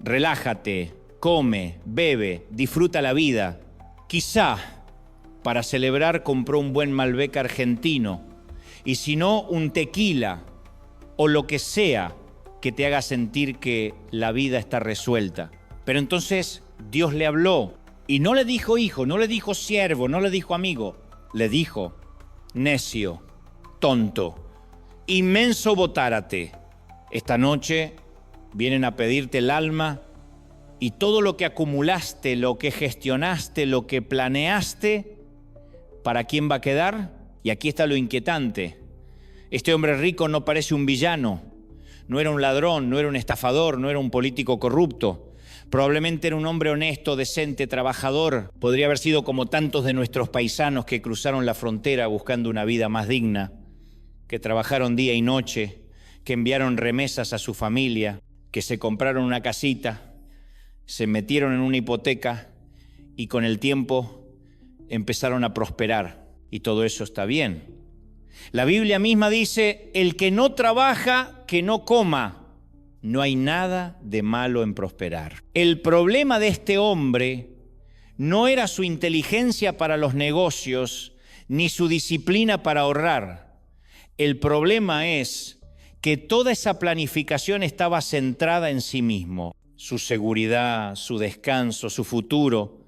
Relájate, come, bebe, disfruta la vida. Quizá para celebrar compró un buen Malbec argentino y si no, un tequila o lo que sea que te haga sentir que la vida está resuelta. Pero entonces Dios le habló y no le dijo hijo, no le dijo siervo, no le dijo amigo, le dijo necio, tonto, inmenso botárate. Esta noche vienen a pedirte el alma y todo lo que acumulaste, lo que gestionaste, lo que planeaste, ¿para quién va a quedar? Y aquí está lo inquietante. Este hombre rico no parece un villano, no era un ladrón, no era un estafador, no era un político corrupto. Probablemente era un hombre honesto, decente, trabajador. Podría haber sido como tantos de nuestros paisanos que cruzaron la frontera buscando una vida más digna, que trabajaron día y noche, que enviaron remesas a su familia, que se compraron una casita, se metieron en una hipoteca y con el tiempo empezaron a prosperar. Y todo eso está bien. La Biblia misma dice, el que no trabaja, que no coma. No hay nada de malo en prosperar. El problema de este hombre no era su inteligencia para los negocios, ni su disciplina para ahorrar. El problema es que toda esa planificación estaba centrada en sí mismo. Su seguridad, su descanso, su futuro,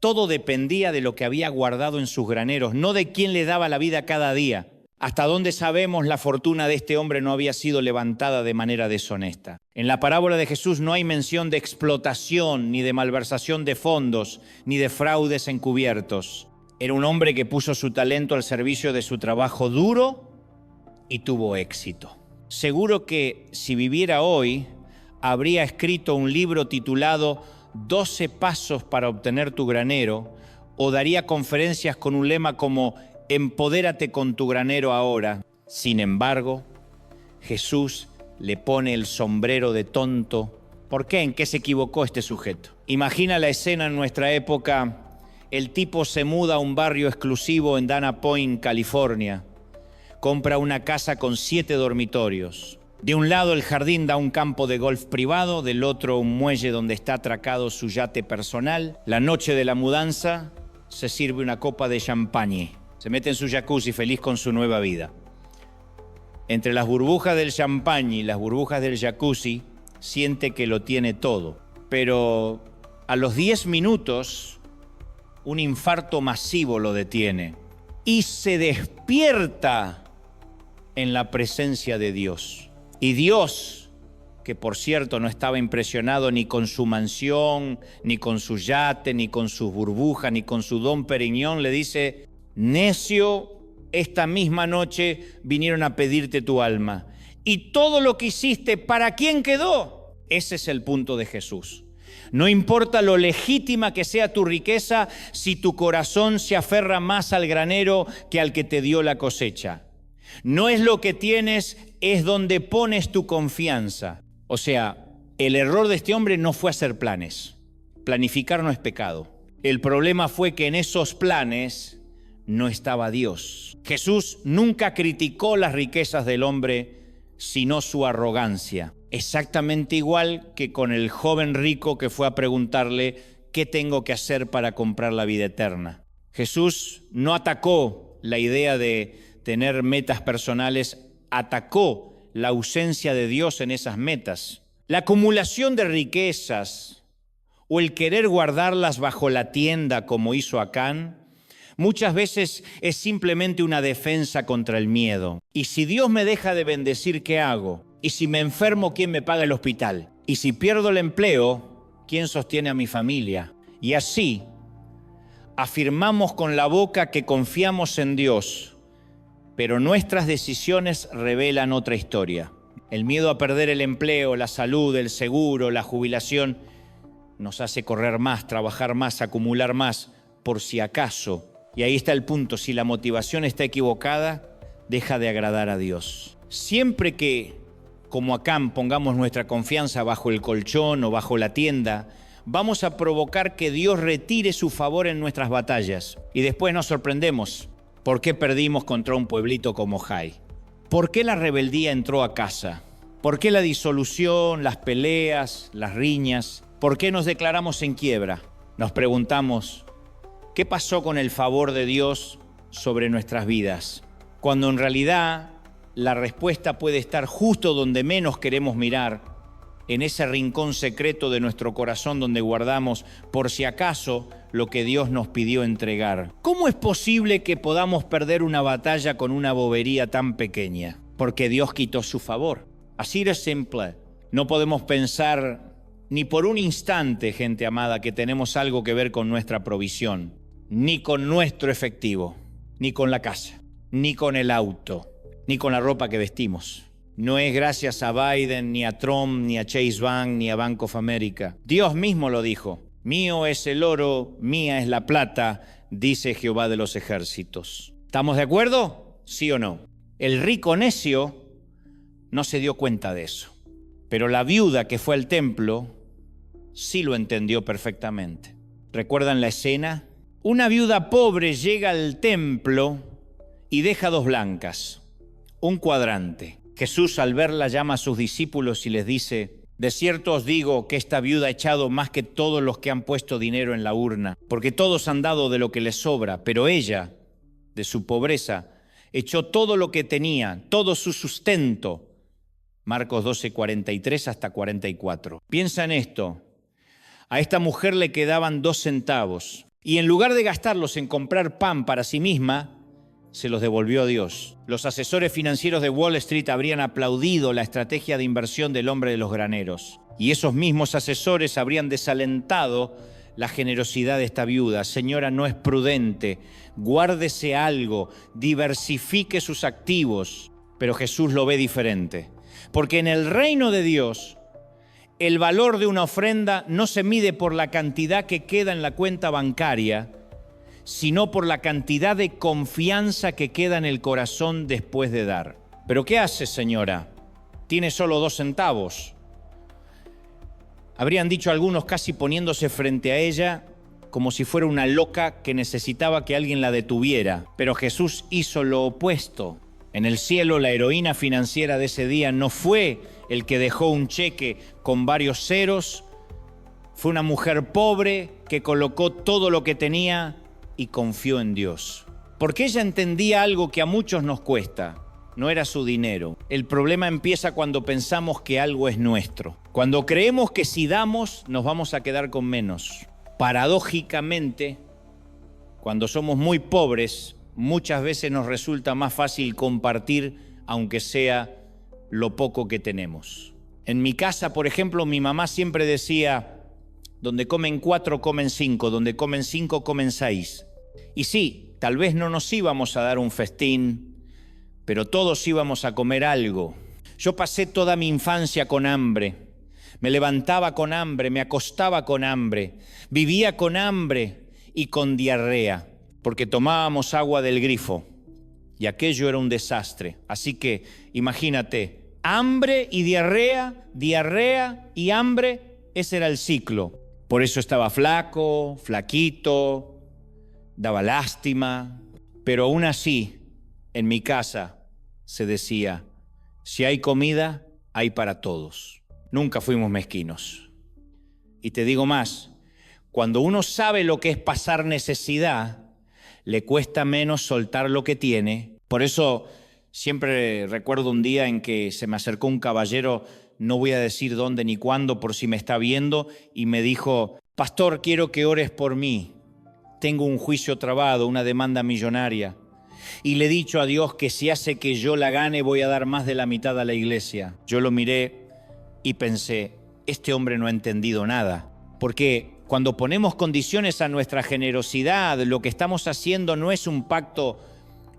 todo dependía de lo que había guardado en sus graneros, no de quién le daba la vida cada día. Hasta donde sabemos, la fortuna de este hombre no había sido levantada de manera deshonesta. En la parábola de Jesús no hay mención de explotación, ni de malversación de fondos, ni de fraudes encubiertos. Era un hombre que puso su talento al servicio de su trabajo duro y tuvo éxito. Seguro que si viviera hoy, habría escrito un libro titulado 12 pasos para obtener tu granero, o daría conferencias con un lema como empodérate con tu granero ahora. Sin embargo, Jesús le pone el sombrero de tonto. ¿Por qué? ¿En qué se equivocó este sujeto? Imagina la escena en nuestra época. El tipo se muda a un barrio exclusivo en Dana Point, California. Compra una casa con 7 dormitorios. De un lado el jardín da un campo de golf privado, del otro un muelle donde está atracado su yate personal. La noche de la mudanza se sirve una copa de champagne. Se mete en su jacuzzi feliz con su nueva vida. Entre las burbujas del champagne y las burbujas del jacuzzi, siente que lo tiene todo. Pero a los 10 minutos, un infarto masivo lo detiene y se despierta en la presencia de Dios. Y Dios, que por cierto no estaba impresionado ni con su mansión, ni con su yate, ni con sus burbujas, ni con su Dom Perignon, le dice: necio, esta misma noche vinieron a pedirte tu alma. Y todo lo que hiciste, ¿para quién quedó? Ese es el punto de Jesús. No importa lo legítima que sea tu riqueza, si tu corazón se aferra más al granero que al que te dio la cosecha. No es lo que tienes, es donde pones tu confianza. O sea, el error de este hombre no fue hacer planes. Planificar no es pecado. El problema fue que en esos planes no estaba Dios. Jesús nunca criticó las riquezas del hombre, sino su arrogancia. Exactamente igual que con el joven rico que fue a preguntarle, ¿qué tengo que hacer para comprar la vida eterna? Jesús no atacó la idea de tener metas personales, atacó la ausencia de Dios en esas metas. La acumulación de riquezas o el querer guardarlas bajo la tienda como hizo Acán, muchas veces es simplemente una defensa contra el miedo. Y si Dios me deja de bendecir, ¿qué hago? Y si me enfermo, ¿quién me paga el hospital? Y si pierdo el empleo, ¿quién sostiene a mi familia? Y así afirmamos con la boca que confiamos en Dios, pero nuestras decisiones revelan otra historia. El miedo a perder el empleo, la salud, el seguro, la jubilación, nos hace correr más, trabajar más, acumular más, por si acaso. Y ahí está el punto, si la motivación está equivocada, deja de agradar a Dios. Siempre que, como Acán, pongamos nuestra confianza bajo el colchón o bajo la tienda, vamos a provocar que Dios retire su favor en nuestras batallas. Y después nos sorprendemos. ¿Por qué perdimos contra un pueblito como Jai? ¿Por qué la rebeldía entró a casa? ¿Por qué la disolución, las peleas, las riñas? ¿Por qué nos declaramos en quiebra? Nos preguntamos, ¿qué pasó con el favor de Dios sobre nuestras vidas? Cuando en realidad la respuesta puede estar justo donde menos queremos mirar, en ese rincón secreto de nuestro corazón donde guardamos, por si acaso, lo que Dios nos pidió entregar. ¿Cómo es posible que podamos perder una batalla con una bobería tan pequeña? Porque Dios quitó su favor. Así de simple. No podemos pensar ni por un instante, gente amada, que tenemos algo que ver con nuestra provisión, ni con nuestro efectivo, ni con la casa, ni con el auto, ni con la ropa que vestimos. No es gracias a Biden, ni a Trump, ni a Chase Bank, ni a Bank of America. Dios mismo lo dijo. Mío es el oro, mía es la plata, dice Jehová de los ejércitos. ¿Estamos de acuerdo? ¿Sí o no? El rico necio no se dio cuenta de eso. Pero la viuda que fue al templo sí lo entendió perfectamente. ¿Recuerdan la escena? Una viuda pobre llega al templo y deja 2 blancas, un cuadrante. Jesús, al verla, llama a sus discípulos y les dice, de cierto os digo que esta viuda ha echado más que todos los que han puesto dinero en la urna, porque todos han dado de lo que les sobra, pero ella, de su pobreza, echó todo lo que tenía, todo su sustento. Marcos 12, 43 hasta 44. Piensa en esto. A esta mujer le quedaban 2 centavos y en lugar de gastarlos en comprar pan para sí misma, se los devolvió a Dios. Los asesores financieros de Wall Street habrían aplaudido la estrategia de inversión del hombre de los graneros. Y esos mismos asesores habrían desalentado la generosidad de esta viuda. Señora, no es prudente, guárdese algo, diversifique sus activos. Pero Jesús lo ve diferente. Porque en el reino de Dios, el valor de una ofrenda no se mide por la cantidad que queda en la cuenta bancaria, sino por la cantidad de confianza que queda en el corazón después de dar. ¿Pero qué hace, señora? Tiene solo 2 centavos. Habrían dicho algunos casi poniéndose frente a ella como si fuera una loca que necesitaba que alguien la detuviera. Pero Jesús hizo lo opuesto. En el cielo, la heroína financiera de ese día no fue el que dejó un cheque con varios ceros. Fue una mujer pobre que colocó todo lo que tenía y confió en Dios. Porque ella entendía algo que a muchos nos cuesta. No era su dinero. El problema empieza cuando pensamos que algo es nuestro. Cuando creemos que si damos, nos vamos a quedar con menos. Paradójicamente, cuando somos muy pobres, muchas veces nos resulta más fácil compartir, aunque sea lo poco que tenemos. En mi casa, por ejemplo, mi mamá siempre decía, donde comen 4, comen 5, donde comen 5, comen 6. Y sí, tal vez no nos íbamos a dar un festín, pero todos íbamos a comer algo. Yo pasé toda mi infancia con hambre. Me levantaba con hambre, me acostaba con hambre, vivía con hambre y con diarrea, porque tomábamos agua del grifo y aquello era un desastre. Así que imagínate, hambre y diarrea, diarrea y hambre, ese era el ciclo. Por eso estaba flaco, flaquito, daba lástima, pero aún así, en mi casa se decía, si hay comida, hay para todos. Nunca fuimos mezquinos. Y te digo más, cuando uno sabe lo que es pasar necesidad, le cuesta menos soltar lo que tiene. Por eso siempre recuerdo un día en que se me acercó un caballero, no voy a decir dónde ni cuándo por si me está viendo, y me dijo, pastor, quiero que ores por mí. Tengo un juicio trabado, una demanda millonaria. Y le he dicho a Dios que si hace que yo la gane, voy a dar más de la mitad a la iglesia. Yo lo miré y pensé, este hombre no ha entendido nada. Porque cuando ponemos condiciones a nuestra generosidad, lo que estamos haciendo no es un pacto,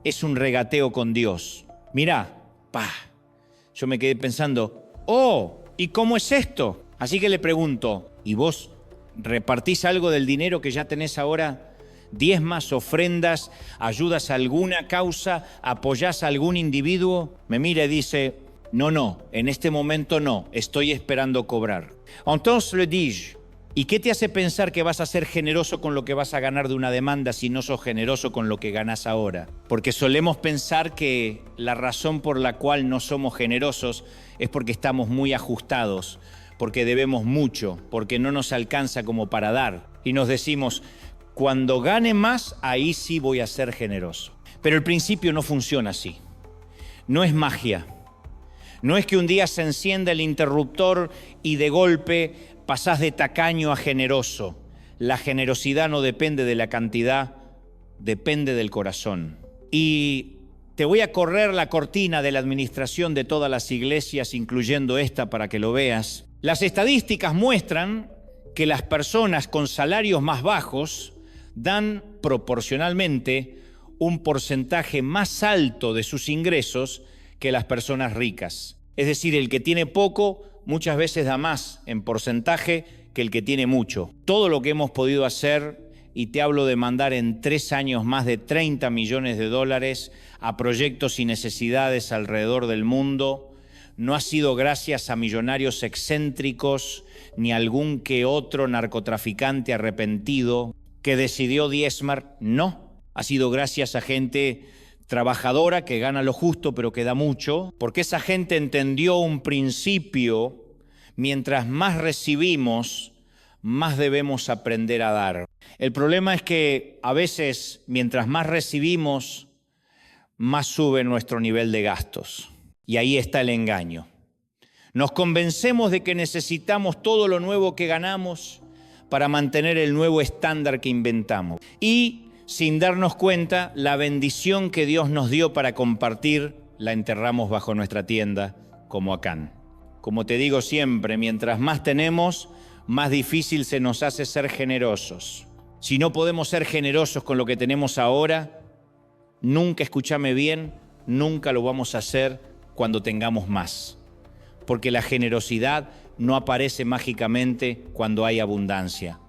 es un regateo con Dios. Mirá, yo me quedé pensando, ¿y cómo es esto? Así que le pregunto, ¿y vos repartís algo del dinero que ya tenés ahora? ¿Diezmas, ofrendas, ayudas a alguna causa, apoyás a algún individuo? Me mira y dice, no, en este momento no, estoy esperando cobrar. Entonces le dije, ¿y qué te hace pensar que vas a ser generoso con lo que vas a ganar de una demanda si no sos generoso con lo que ganás ahora? Porque solemos pensar que la razón por la cual no somos generosos es porque estamos muy ajustados, porque debemos mucho, porque no nos alcanza como para dar. Y nos decimos, cuando gane más, ahí sí voy a ser generoso. Pero el principio no funciona así. No es magia. No es que un día se encienda el interruptor y de golpe pasás de tacaño a generoso. La generosidad no depende de la cantidad, depende del corazón. Y te voy a correr la cortina de la administración de todas las iglesias, incluyendo esta, para que lo veas. Las estadísticas muestran que las personas con salarios más bajos dan proporcionalmente un porcentaje más alto de sus ingresos que las personas ricas. Es decir, el que tiene poco muchas veces da más en porcentaje que el que tiene mucho. Todo lo que hemos podido hacer, y te hablo de mandar en 3 años más de 30 millones de dólares a proyectos y necesidades alrededor del mundo, no ha sido gracias a millonarios excéntricos ni a algún que otro narcotraficante arrepentido que decidió diezmar, no. Ha sido gracias a gente trabajadora que gana lo justo pero que da mucho, porque esa gente entendió un principio: mientras más recibimos, más debemos aprender a dar. El problema es que a veces, mientras más recibimos, más sube nuestro nivel de gastos. Y ahí está el engaño. Nos convencemos de que necesitamos todo lo nuevo que ganamos para mantener el nuevo estándar que inventamos. Y sin darnos cuenta, la bendición que Dios nos dio para compartir, la enterramos bajo nuestra tienda, como Acán. Como te digo siempre, mientras más tenemos, más difícil se nos hace ser generosos. Si no podemos ser generosos con lo que tenemos ahora, nunca, escúchame bien, nunca lo vamos a hacer cuando tengamos más. Porque la generosidad no aparece mágicamente cuando hay abundancia.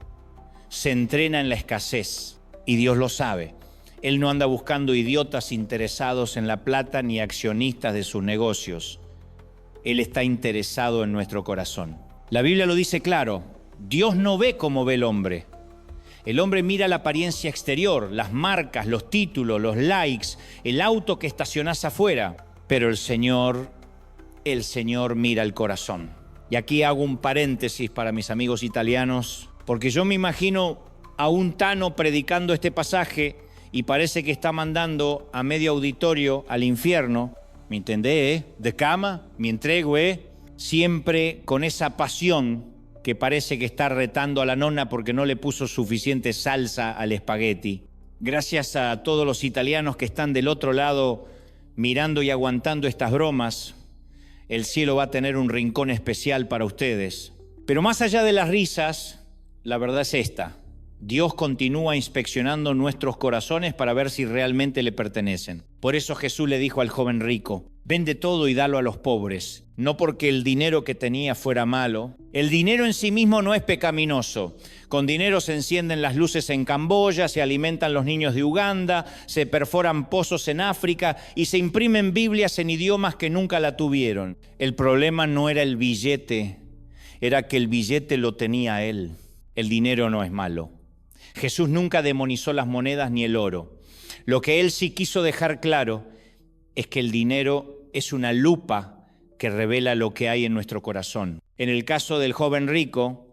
Se entrena en la escasez. Y Dios lo sabe. Él no anda buscando idiotas interesados en la plata ni accionistas de sus negocios. Él está interesado en nuestro corazón. La Biblia lo dice claro. Dios no ve como ve el hombre. El hombre mira la apariencia exterior, las marcas, los títulos, los likes, el auto que estacionás afuera. Pero el Señor mira el corazón. Y aquí hago un paréntesis para mis amigos italianos, porque yo me imagino a un Tano predicando este pasaje y parece que está mandando a medio auditorio al infierno. ¿Me entendés? De cama, me entrego, siempre con esa pasión que parece que está retando a la nonna porque no le puso suficiente salsa al espagueti. Gracias a todos los italianos que están del otro lado mirando y aguantando estas bromas, el cielo va a tener un rincón especial para ustedes. Pero más allá de las risas, la verdad es esta. Dios continúa inspeccionando nuestros corazones para ver si realmente le pertenecen. Por eso Jesús le dijo al joven rico: vende todo y dalo a los pobres. No porque el dinero que tenía fuera malo. El dinero en sí mismo no es pecaminoso. Con dinero se encienden las luces en Camboya, se alimentan los niños de Uganda, se perforan pozos en África y se imprimen Biblias en idiomas que nunca la tuvieron. El problema no era el billete, era que el billete lo tenía él. El dinero no es malo. Jesús nunca demonizó las monedas ni el oro. Lo que él sí quiso dejar claro es que el dinero es una lupa que revela lo que hay en nuestro corazón. En el caso del joven rico,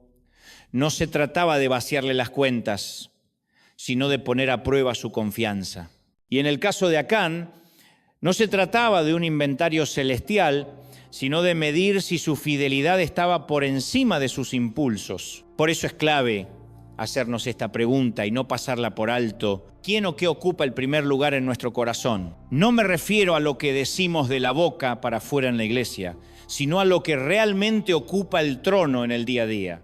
no se trataba de vaciarle las cuentas, sino de poner a prueba su confianza. Y en el caso de Acán, no se trataba de un inventario celestial, sino de medir si su fidelidad estaba por encima de sus impulsos. Por eso es clave hacernos esta pregunta y no pasarla por alto. ¿Quién o qué ocupa el primer lugar en nuestro corazón? No me refiero a lo que decimos de la boca para afuera en la iglesia, sino a lo que realmente ocupa el trono en el día a día.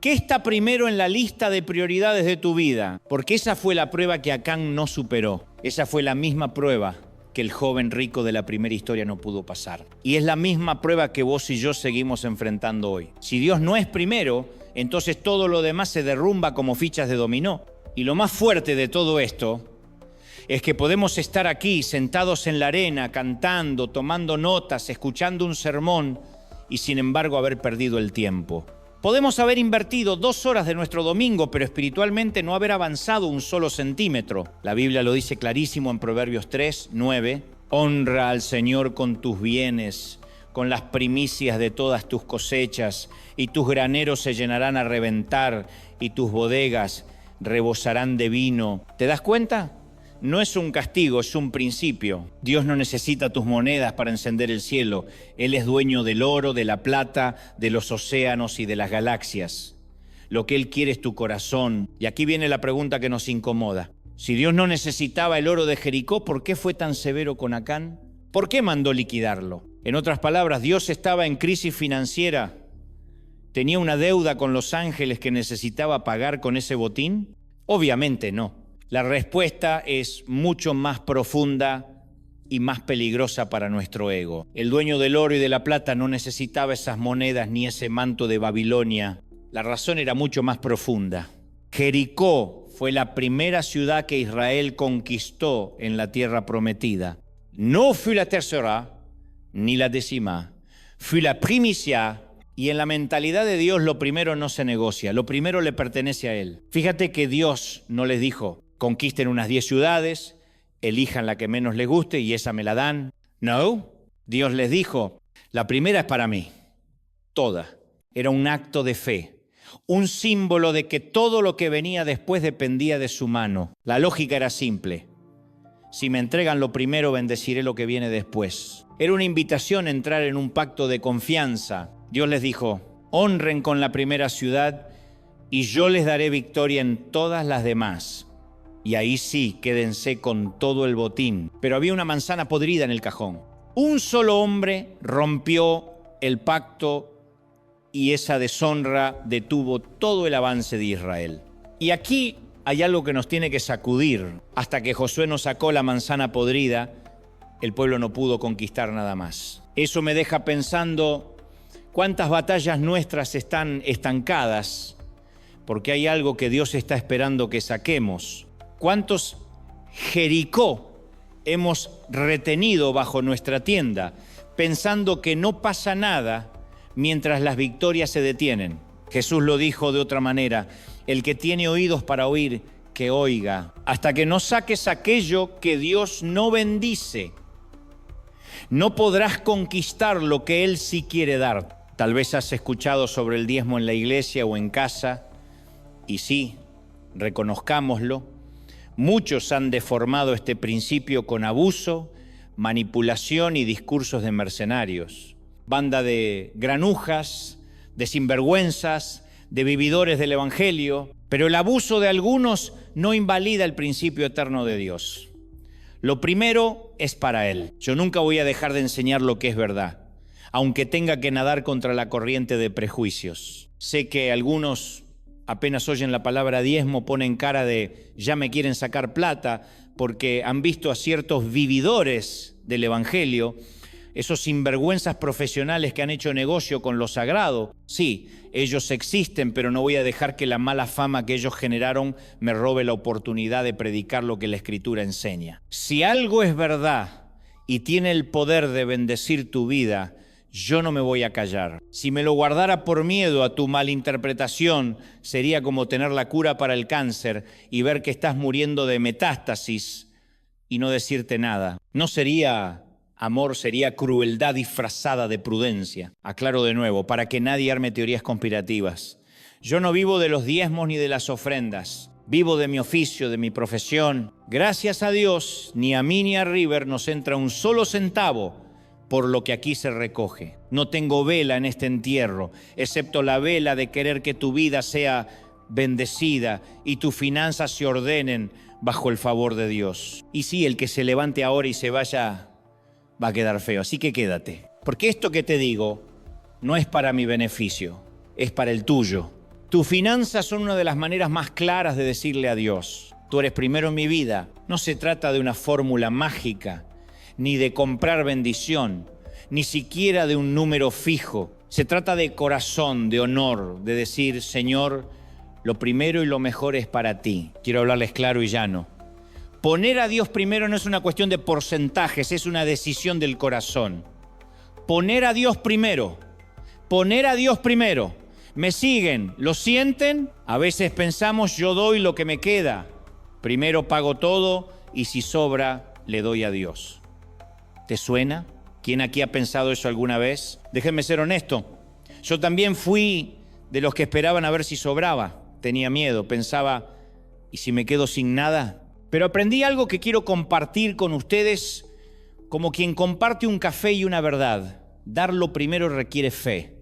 ¿Qué está primero en la lista de prioridades de tu vida? Porque esa fue la prueba que Acán no superó. Esa fue la misma prueba que el joven rico de la primera historia no pudo pasar. Y es la misma prueba que vos y yo seguimos enfrentando hoy. Si Dios no es primero, entonces todo lo demás se derrumba como fichas de dominó. Y lo más fuerte de todo esto es que podemos estar aquí sentados en la arena, cantando, tomando notas, escuchando un sermón y sin embargo haber perdido el tiempo. Podemos haber invertido 2 horas de nuestro domingo, pero espiritualmente no haber avanzado un solo centímetro. La Biblia lo dice clarísimo en Proverbios 3:9. Honra al Señor con tus bienes, con las primicias de todas tus cosechas, y tus graneros se llenarán a reventar, y tus bodegas rebosarán de vino. ¿Te das cuenta? No es un castigo, es un principio. Dios no necesita tus monedas para encender el cielo. Él es dueño del oro, de la plata, de los océanos y de las galaxias. Lo que Él quiere es tu corazón. Y aquí viene la pregunta que nos incomoda. Si Dios no necesitaba el oro de Jericó, ¿por qué fue tan severo con Acán? ¿Por qué mandó liquidarlo? En otras palabras, Dios estaba en crisis financiera. ¿Tenía una deuda con los ángeles que necesitaba pagar con ese botín? Obviamente no. La respuesta es mucho más profunda y más peligrosa para nuestro ego. El dueño del oro y de la plata no necesitaba esas monedas ni ese manto de Babilonia. La razón era mucho más profunda. Jericó fue la primera ciudad que Israel conquistó en la tierra prometida. No fue la tercera ni la décima, fue la primicia. Y en la mentalidad de Dios lo primero no se negocia, lo primero le pertenece a Él. Fíjate que Dios no les dijo: conquisten unas 10 ciudades, elijan la que menos les guste y esa me la dan. No, Dios les dijo: la primera es para mí, toda. Era un acto de fe, un símbolo de que todo lo que venía después dependía de su mano. La lógica era simple: si me entregan lo primero, bendeciré lo que viene después. Era una invitación a entrar en un pacto de confianza. Dios les dijo: honren con la primera ciudad y yo les daré victoria en todas las demás. Y ahí sí, quédense con todo el botín. Pero había una manzana podrida en el cajón. Un solo hombre rompió el pacto y esa deshonra detuvo todo el avance de Israel. Y aquí hay algo que nos tiene que sacudir. Hasta que Josué no sacó la manzana podrida, el pueblo no pudo conquistar nada más. Eso me deja pensando: ¿cuántas batallas nuestras están estancadas porque hay algo que Dios está esperando que saquemos? ¿Cuántos Jericó hemos retenido bajo nuestra tienda pensando que no pasa nada mientras las victorias se detienen? Jesús lo dijo de otra manera: el que tiene oídos para oír, que oiga. Hasta que no saques aquello que Dios no bendice, no podrás conquistar lo que Él sí quiere dar. Tal vez has escuchado sobre el diezmo en la iglesia o en casa, y sí, reconozcámoslo, muchos han deformado este principio con abuso, manipulación y discursos de mercenarios. Banda de granujas, de sinvergüenzas, de vividores del evangelio, pero el abuso de algunos no invalida el principio eterno de Dios. Lo primero es para Él. Yo nunca voy a dejar de enseñar lo que es verdad, aunque tenga que nadar contra la corriente de prejuicios. Sé que algunos apenas oyen la palabra diezmo ponen cara de ya me quieren sacar plata, porque han visto a ciertos vividores del Evangelio, esos sinvergüenzas profesionales que han hecho negocio con lo sagrado. Sí, ellos existen, pero no voy a dejar que la mala fama que ellos generaron me robe la oportunidad de predicar lo que la Escritura enseña. Si algo es verdad y tiene el poder de bendecir tu vida, yo no me voy a callar. Si me lo guardara por miedo a tu malinterpretación, sería como tener la cura para el cáncer y ver que estás muriendo de metástasis y no decirte nada. No sería amor, sería crueldad disfrazada de prudencia. Aclaro de nuevo, para que nadie arme teorías conspirativas. Yo no vivo de los diezmos ni de las ofrendas. Vivo de mi oficio, de mi profesión. Gracias a Dios, ni a mí ni a River nos entra un solo centavo por lo que aquí se recoge. No tengo vela en este entierro, excepto la vela de querer que tu vida sea bendecida y tus finanzas se ordenen bajo el favor de Dios. Y sí, el que se levante ahora y se vaya va a quedar feo, así que quédate. Porque esto que te digo no es para mi beneficio, es para el tuyo. Tus finanzas son una de las maneras más claras de decirle a Dios: tú eres primero en mi vida. No se trata de una fórmula mágica, ni de comprar bendición, ni siquiera de un número fijo. Se trata de corazón, de honor, de decir: Señor, lo primero y lo mejor es para ti. Quiero hablarles claro y llano. Poner a Dios primero no es una cuestión de porcentajes, es una decisión del corazón. Poner a Dios primero, poner a Dios primero. ¿Me siguen? ¿Lo sienten? A veces pensamos: yo doy lo que me queda. Primero pago todo y si sobra, le doy a Dios. ¿Te suena? ¿Quién aquí ha pensado eso alguna vez? Déjenme ser honesto. Yo también fui de los que esperaban a ver si sobraba. Tenía miedo, pensaba: ¿y si me quedo sin nada? Pero aprendí algo que quiero compartir con ustedes como quien comparte un café y una verdad. Darlo primero requiere fe.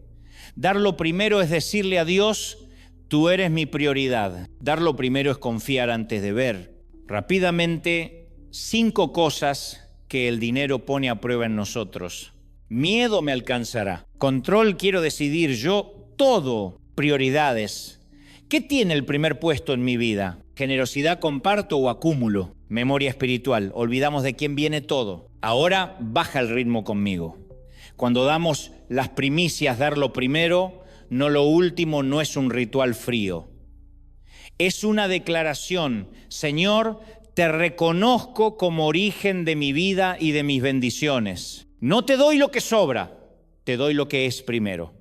Darlo primero es decirle a Dios: tú eres mi prioridad. Darlo primero es confiar antes de ver. Rápidamente, 5 cosas que el dinero pone a prueba en nosotros. Miedo: me alcanzará. Control: quiero decidir yo todo. Prioridades: ¿qué tiene el primer puesto en mi vida? Generosidad: comparto o acúmulo. Memoria espiritual: olvidamos de quién viene todo. Ahora baja el ritmo conmigo. Cuando damos las primicias, dar lo primero, no lo último, no es un ritual frío. Es una declaración: Señor, te reconozco como origen de mi vida y de mis bendiciones. No te doy lo que sobra, te doy lo que es primero.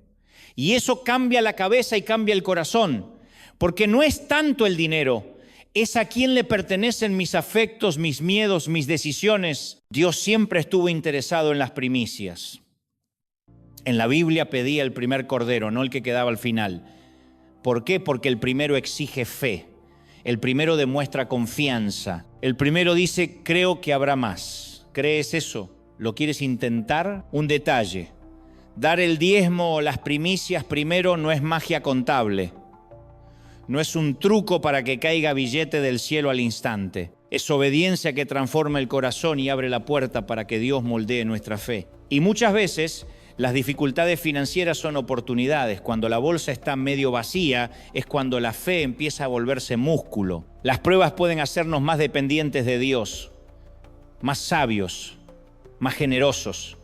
Y eso cambia la cabeza y cambia el corazón, porque no es tanto el dinero, es a quién le pertenecen mis afectos, mis miedos, mis decisiones. Dios siempre estuvo interesado en las primicias. En la Biblia pedía el primer cordero, no el que quedaba al final. ¿Por qué? Porque el primero exige fe. El primero demuestra confianza. El primero dice: creo que habrá más. ¿Crees eso? ¿Lo quieres intentar? Un detalle: dar el diezmo o las primicias primero no es magia contable. No es un truco para que caiga billete del cielo al instante. Es obediencia que transforma el corazón y abre la puerta para que Dios moldee nuestra fe. Y muchas veces las dificultades financieras son oportunidades. Cuando la bolsa está medio vacía, es cuando la fe empieza a volverse músculo. Las pruebas pueden hacernos más dependientes de Dios, más sabios, más generosos.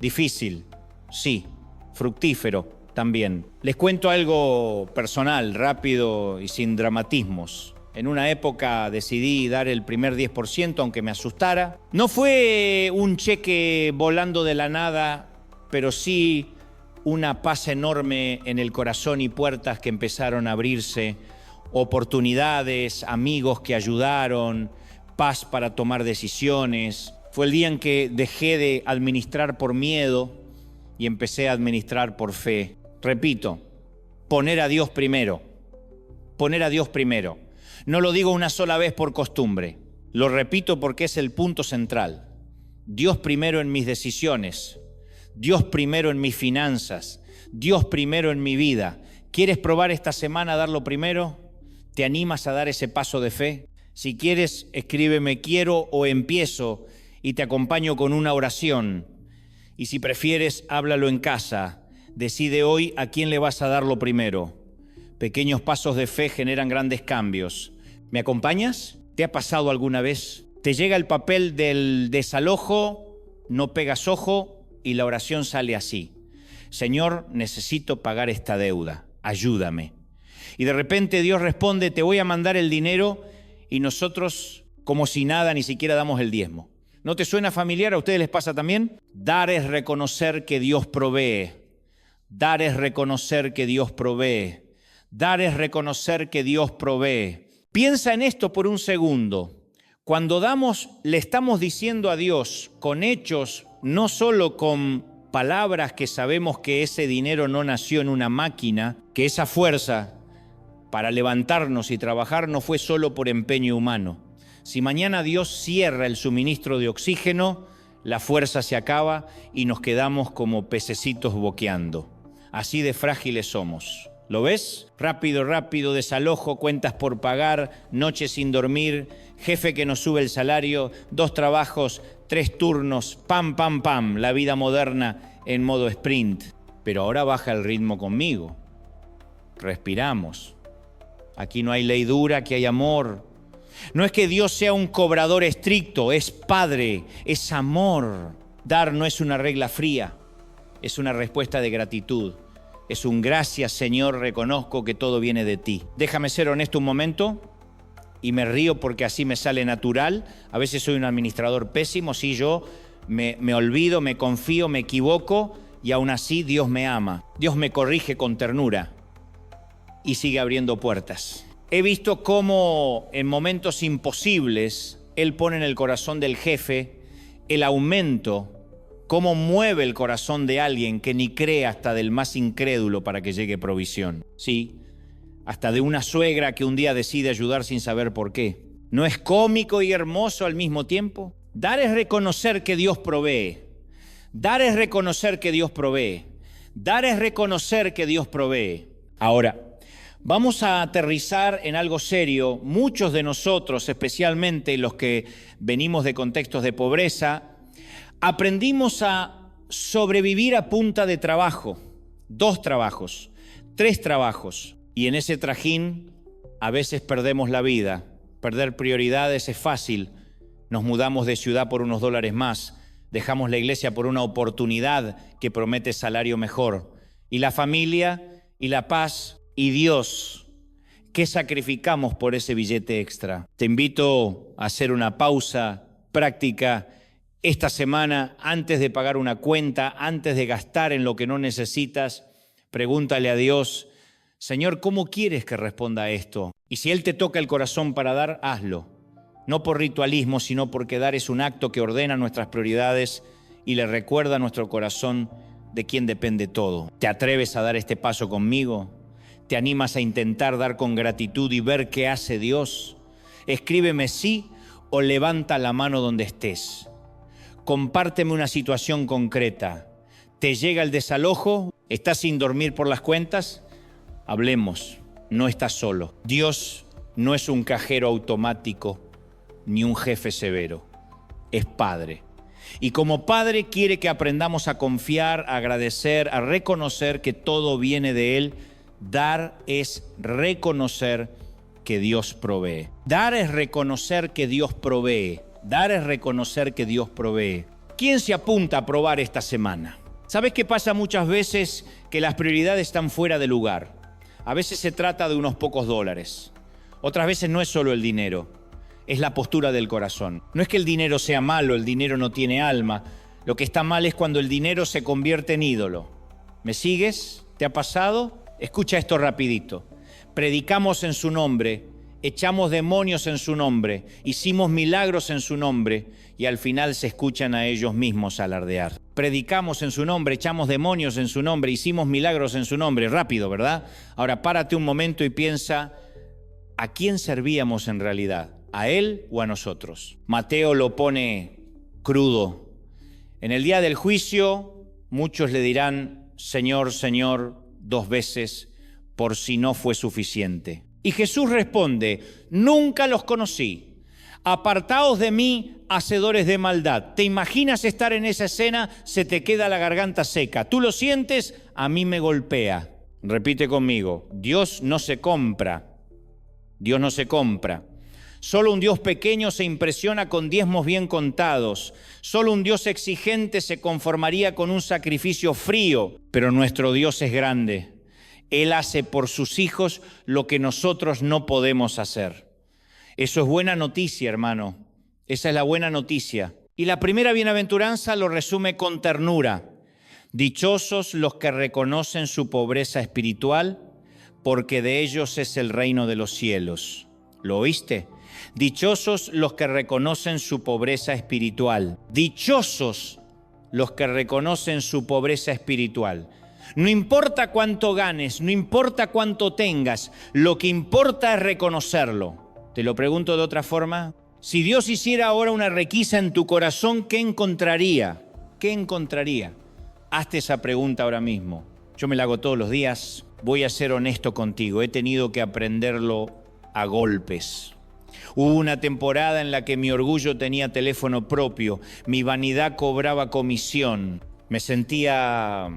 Difícil, sí. Fructífero también. Les cuento algo personal, rápido y sin dramatismos. En una época decidí dar el primer 10%, aunque me asustara. No fue un cheque volando de la nada, pero sí una paz enorme en el corazón y puertas que empezaron a abrirse, oportunidades, amigos que ayudaron, paz para tomar decisiones. Fue el día en que dejé de administrar por miedo y empecé a administrar por fe. Repito, poner a Dios primero. Poner a Dios primero. No lo digo una sola vez por costumbre, lo repito porque es el punto central. Dios primero en mis decisiones. Dios primero en mis finanzas, Dios primero en mi vida. ¿Quieres probar esta semana darlo primero? ¿Te animas a dar ese paso de fe? Si quieres, escríbeme quiero o empiezo y te acompaño con una oración. Y si prefieres, háblalo en casa. Decide hoy a quién le vas a dar lo primero. Pequeños pasos de fe generan grandes cambios. ¿Me acompañas? ¿Te ha pasado alguna vez? Te llega el papel del desalojo, no pegas ojo y la oración sale así. Señor, necesito pagar esta deuda, ayúdame. Y de repente Dios responde, te voy a mandar el dinero, y nosotros, como si nada, ni siquiera damos el diezmo. ¿No te suena familiar? ¿A ustedes les pasa también? Dar es reconocer que Dios provee. Dar es reconocer que Dios provee. Dar es reconocer que Dios provee. Piensa en esto por un segundo. Cuando damos, le estamos diciendo a Dios con hechos, no solo con palabras que sabemos que ese dinero no nació en una máquina, que esa fuerza para levantarnos y trabajar no fue solo por empeño humano. Si mañana Dios cierra el suministro de oxígeno, la fuerza se acaba y nos quedamos como pececitos boqueando. Así de frágiles somos. ¿Lo ves? Rápido, rápido, desalojo, cuentas por pagar, noches sin dormir, jefe que nos sube el salario, 2 trabajos, 3 turnos, pam, pam, pam, la vida moderna en modo sprint. Pero ahora baja el ritmo conmigo. Respiramos. Aquí no hay ley dura, aquí hay amor. No es que Dios sea un cobrador estricto, es Padre, es amor. Dar no es una regla fría, es una respuesta de gratitud. Es un gracias, Señor, reconozco que todo viene de ti. Déjame ser honesto un momento y me río porque así me sale natural. A veces soy un administrador pésimo, sí, yo me olvido, me confío, me equivoco y aún así Dios me ama. Dios me corrige con ternura y sigue abriendo puertas. He visto cómo en momentos imposibles Él pone en el corazón del jefe el aumento, cómo mueve el corazón de alguien que ni cree hasta del más incrédulo para que llegue provisión. Sí, hasta de una suegra que un día decide ayudar sin saber por qué. ¿No es cómico y hermoso al mismo tiempo? Dar es reconocer que Dios provee. Dar es reconocer que Dios provee. Dar es reconocer que Dios provee. Ahora, vamos a aterrizar en algo serio. Muchos de nosotros, especialmente los que venimos de contextos de pobreza, aprendimos a sobrevivir a punta de trabajo. 2 trabajos, 3 trabajos. Y en ese trajín a veces perdemos la vida. Perder prioridades es fácil. Nos mudamos de ciudad por unos dólares más. Dejamos la iglesia por una oportunidad que promete salario mejor. Y la familia, y la paz, y Dios. ¿Qué sacrificamos por ese billete extra? Te invito a hacer una pausa práctica esta semana, antes de pagar una cuenta, antes de gastar en lo que no necesitas. Pregúntale a Dios, Señor, ¿cómo quieres que responda a esto? Y si Él te toca el corazón para dar, hazlo. No por ritualismo, sino porque dar es un acto que ordena nuestras prioridades y le recuerda a nuestro corazón de quién depende todo. ¿Te atreves a dar este paso conmigo? ¿Te animas a intentar dar con gratitud y ver qué hace Dios? Escríbeme sí o levanta la mano donde estés. Compárteme una situación concreta. ¿Te llega el desalojo? ¿Estás sin dormir por las cuentas? Hablemos, no estás solo. Dios no es un cajero automático ni un jefe severo. Es Padre. Y como Padre quiere que aprendamos a confiar, a agradecer, a reconocer que todo viene de Él. Dar es reconocer que Dios provee. Dar es reconocer que Dios provee. Dar es reconocer que Dios provee. ¿Quién se apunta a probar esta semana? ¿Sabes qué pasa muchas veces? Que las prioridades están fuera de lugar. A veces se trata de unos pocos dólares. Otras veces no es solo el dinero, es la postura del corazón. No es que el dinero sea malo, el dinero no tiene alma. Lo que está mal es cuando el dinero se convierte en ídolo. ¿Me sigues? ¿Te ha pasado? Escucha esto rapidito. Predicamos en su nombre, echamos demonios en su nombre, hicimos milagros en su nombre y al final se escuchan a ellos mismos alardear. Predicamos en su nombre, echamos demonios en su nombre, hicimos milagros en su nombre. Rápido, ¿verdad? Ahora párate un momento y piensa, ¿a quién servíamos en realidad? ¿A Él o a nosotros? Mateo lo pone crudo. En el día del juicio, muchos le dirán, Señor, Señor, 2 veces, por si no fue suficiente. Y Jesús responde, nunca los conocí. Apartaos de mí, hacedores de maldad. ¿Te imaginas estar en esa escena? Se te queda la garganta seca. ¿Tú lo sientes? A mí me golpea. Repite conmigo, Dios no se compra. Dios no se compra. Solo un Dios pequeño se impresiona con diezmos bien contados. Solo un Dios exigente se conformaría con un sacrificio frío. Pero nuestro Dios es grande. Él hace por sus hijos lo que nosotros no podemos hacer. Eso es buena noticia, hermano. Esa es la buena noticia. Y la primera bienaventuranza lo resume con ternura. Dichosos los que reconocen su pobreza espiritual, porque de ellos es el reino de los cielos. ¿Lo oíste? Dichosos los que reconocen su pobreza espiritual. Dichosos los que reconocen su pobreza espiritual. No importa cuánto ganes, no importa cuánto tengas, lo que importa es reconocerlo. Te lo pregunto de otra forma. Si Dios hiciera ahora una requisa en tu corazón, ¿qué encontraría? ¿Qué encontraría? Hazte esa pregunta ahora mismo. Yo me la hago todos los días. Voy a ser honesto contigo. He tenido que aprenderlo a golpes. Hubo una temporada en la que mi orgullo tenía teléfono propio, mi vanidad cobraba comisión, me sentía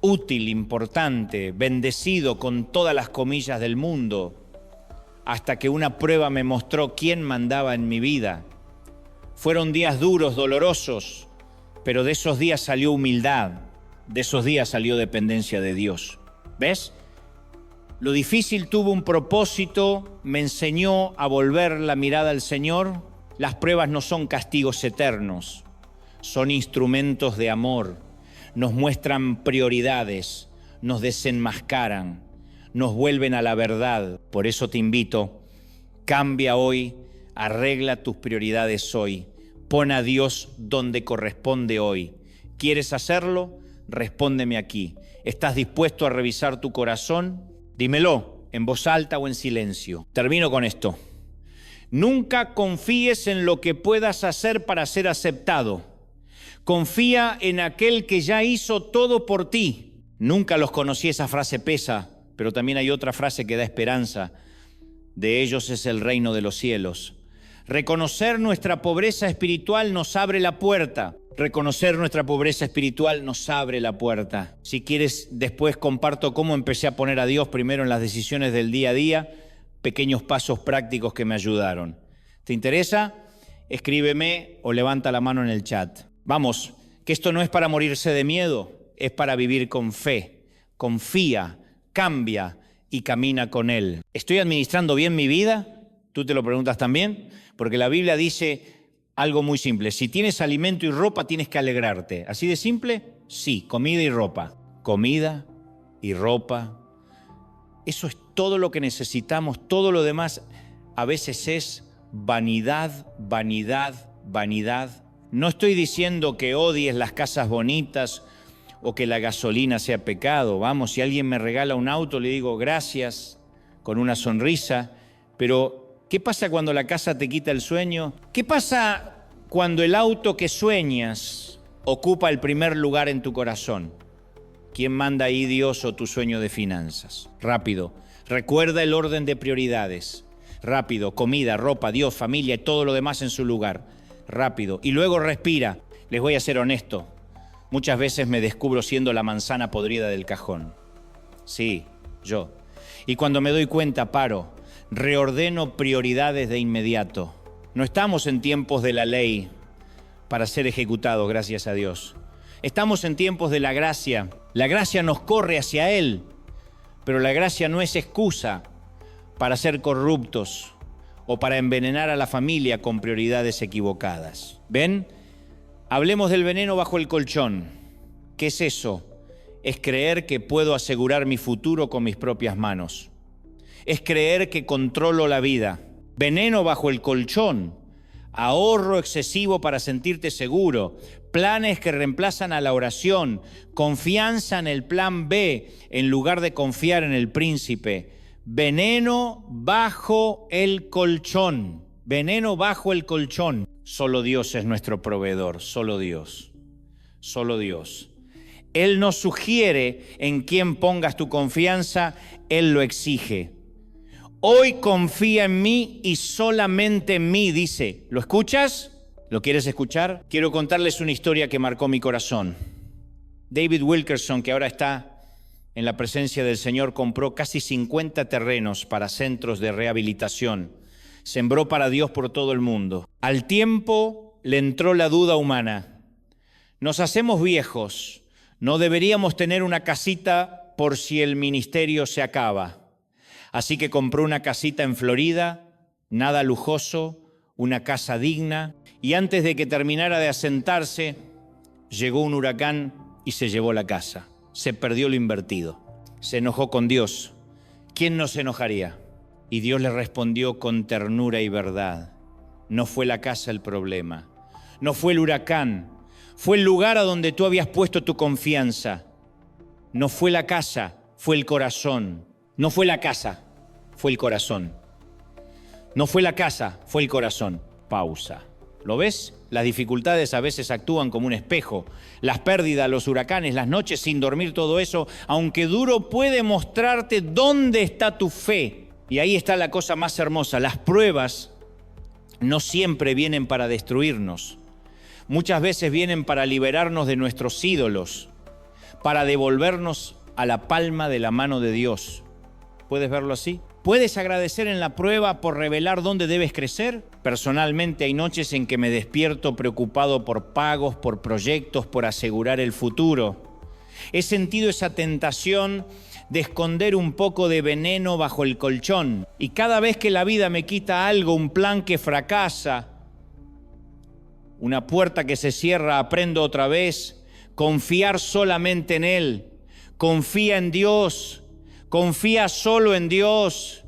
útil, importante, bendecido con todas las comillas del mundo, hasta que una prueba me mostró quién mandaba en mi vida. Fueron días duros, dolorosos, pero de esos días salió humildad, de esos días salió dependencia de Dios. ¿Ves? Lo difícil tuvo un propósito, me enseñó a volver la mirada al Señor. Las pruebas no son castigos eternos, son instrumentos de amor. Nos muestran prioridades, nos desenmascaran, nos vuelven a la verdad. Por eso te invito, cambia hoy, arregla tus prioridades hoy. Pon a Dios donde corresponde hoy. ¿Quieres hacerlo? Respóndeme aquí. ¿Estás dispuesto a revisar tu corazón? Dímelo, en voz alta o en silencio. Termino con esto. Nunca confíes en lo que puedas hacer para ser aceptado. Confía en aquel que ya hizo todo por ti. Nunca los conocí, esa frase pesa, pero también hay otra frase que da esperanza. De ellos es el reino de los cielos. Reconocer nuestra pobreza espiritual nos abre la puerta. Reconocer nuestra pobreza espiritual nos abre la puerta. Si quieres, después comparto cómo empecé a poner a Dios primero en las decisiones del día a día, pequeños pasos prácticos que me ayudaron. ¿Te interesa? Escríbeme o levanta la mano en el chat. Vamos, que esto no es para morirse de miedo, es para vivir con fe. Confía, cambia y camina con Él. ¿Estoy administrando bien mi vida? ¿Tú te lo preguntas también? Porque la Biblia dice algo muy simple. Si tienes alimento y ropa, tienes que alegrarte. ¿Así de simple? Sí, comida y ropa. Comida y ropa. Eso es todo lo que necesitamos. Todo lo demás a veces es vanidad, vanidad, vanidad. No estoy diciendo que odies las casas bonitas o que la gasolina sea pecado. Vamos, si alguien me regala un auto, le digo gracias con una sonrisa, pero ¿qué pasa cuando la casa te quita el sueño? ¿Qué pasa cuando el auto que sueñas ocupa el primer lugar en tu corazón? ¿Quién manda ahí, Dios o tu sueño de finanzas? Rápido, recuerda el orden de prioridades. Rápido, comida, ropa, Dios, familia y todo lo demás en su lugar. Rápido. Y luego respira. Les voy a ser honesto. Muchas veces me descubro siendo la manzana podrida del cajón. Sí, yo. Y cuando me doy cuenta, paro. Reordeno prioridades de inmediato. No estamos en tiempos de la ley para ser ejecutados, gracias a Dios. Estamos en tiempos de la gracia. La gracia nos corre hacia Él, pero la gracia no es excusa para ser corruptos o para envenenar a la familia con prioridades equivocadas. ¿Ven? Hablemos del veneno bajo el colchón. ¿Qué es eso? Es creer que puedo asegurar mi futuro con mis propias manos. Es creer que controlo la vida. Veneno bajo el colchón, ahorro excesivo para sentirte seguro, planes que reemplazan a la oración, confianza en el plan B en lugar de confiar en el príncipe. Veneno bajo el colchón, veneno bajo el colchón. Solo Dios es nuestro proveedor, solo Dios, solo Dios. Él no sugiere en quién pongas tu confianza, Él lo exige. Hoy confía en mí y solamente en mí, dice. ¿Lo escuchas? ¿Lo quieres escuchar? Quiero contarles una historia que marcó mi corazón. David Wilkerson, que ahora está en la presencia del Señor, compró casi 50 terrenos para centros de rehabilitación. Sembró para Dios por todo el mundo. Al tiempo le entró la duda humana. Nos hacemos viejos, no deberíamos tener una casita por si el ministerio se acaba. Así que compró una casita en Florida, nada lujoso, una casa digna, y antes de que terminara de asentarse, llegó un huracán y se llevó la casa. Se perdió lo invertido. Se enojó con Dios. ¿Quién no se enojaría? Y Dios le respondió con ternura y verdad. No fue la casa el problema, no fue el huracán, fue el lugar a donde tú habías puesto tu confianza. No fue la casa, fue el corazón. No fue la casa, fue el corazón. No fue la casa, fue el corazón. Pausa. ¿Lo ves? Las dificultades a veces actúan como un espejo. Las pérdidas, los huracanes, las noches sin dormir, todo eso, aunque duro, puede mostrarte dónde está tu fe. Y ahí está la cosa más hermosa. Las pruebas no siempre vienen para destruirnos. Muchas veces vienen para liberarnos de nuestros ídolos, para devolvernos a la palma de la mano de Dios. ¿Puedes verlo así? ¿Puedes agradecer en la prueba por revelar dónde debes crecer? Personalmente hay noches en que me despierto preocupado por pagos, por proyectos, por asegurar el futuro. He sentido esa tentación de esconder un poco de veneno bajo el colchón. Y cada vez que la vida me quita algo, un plan que fracasa, una puerta que se cierra, aprendo otra vez, confiar solamente en Él. Confía en Dios. Confía solo en Dios,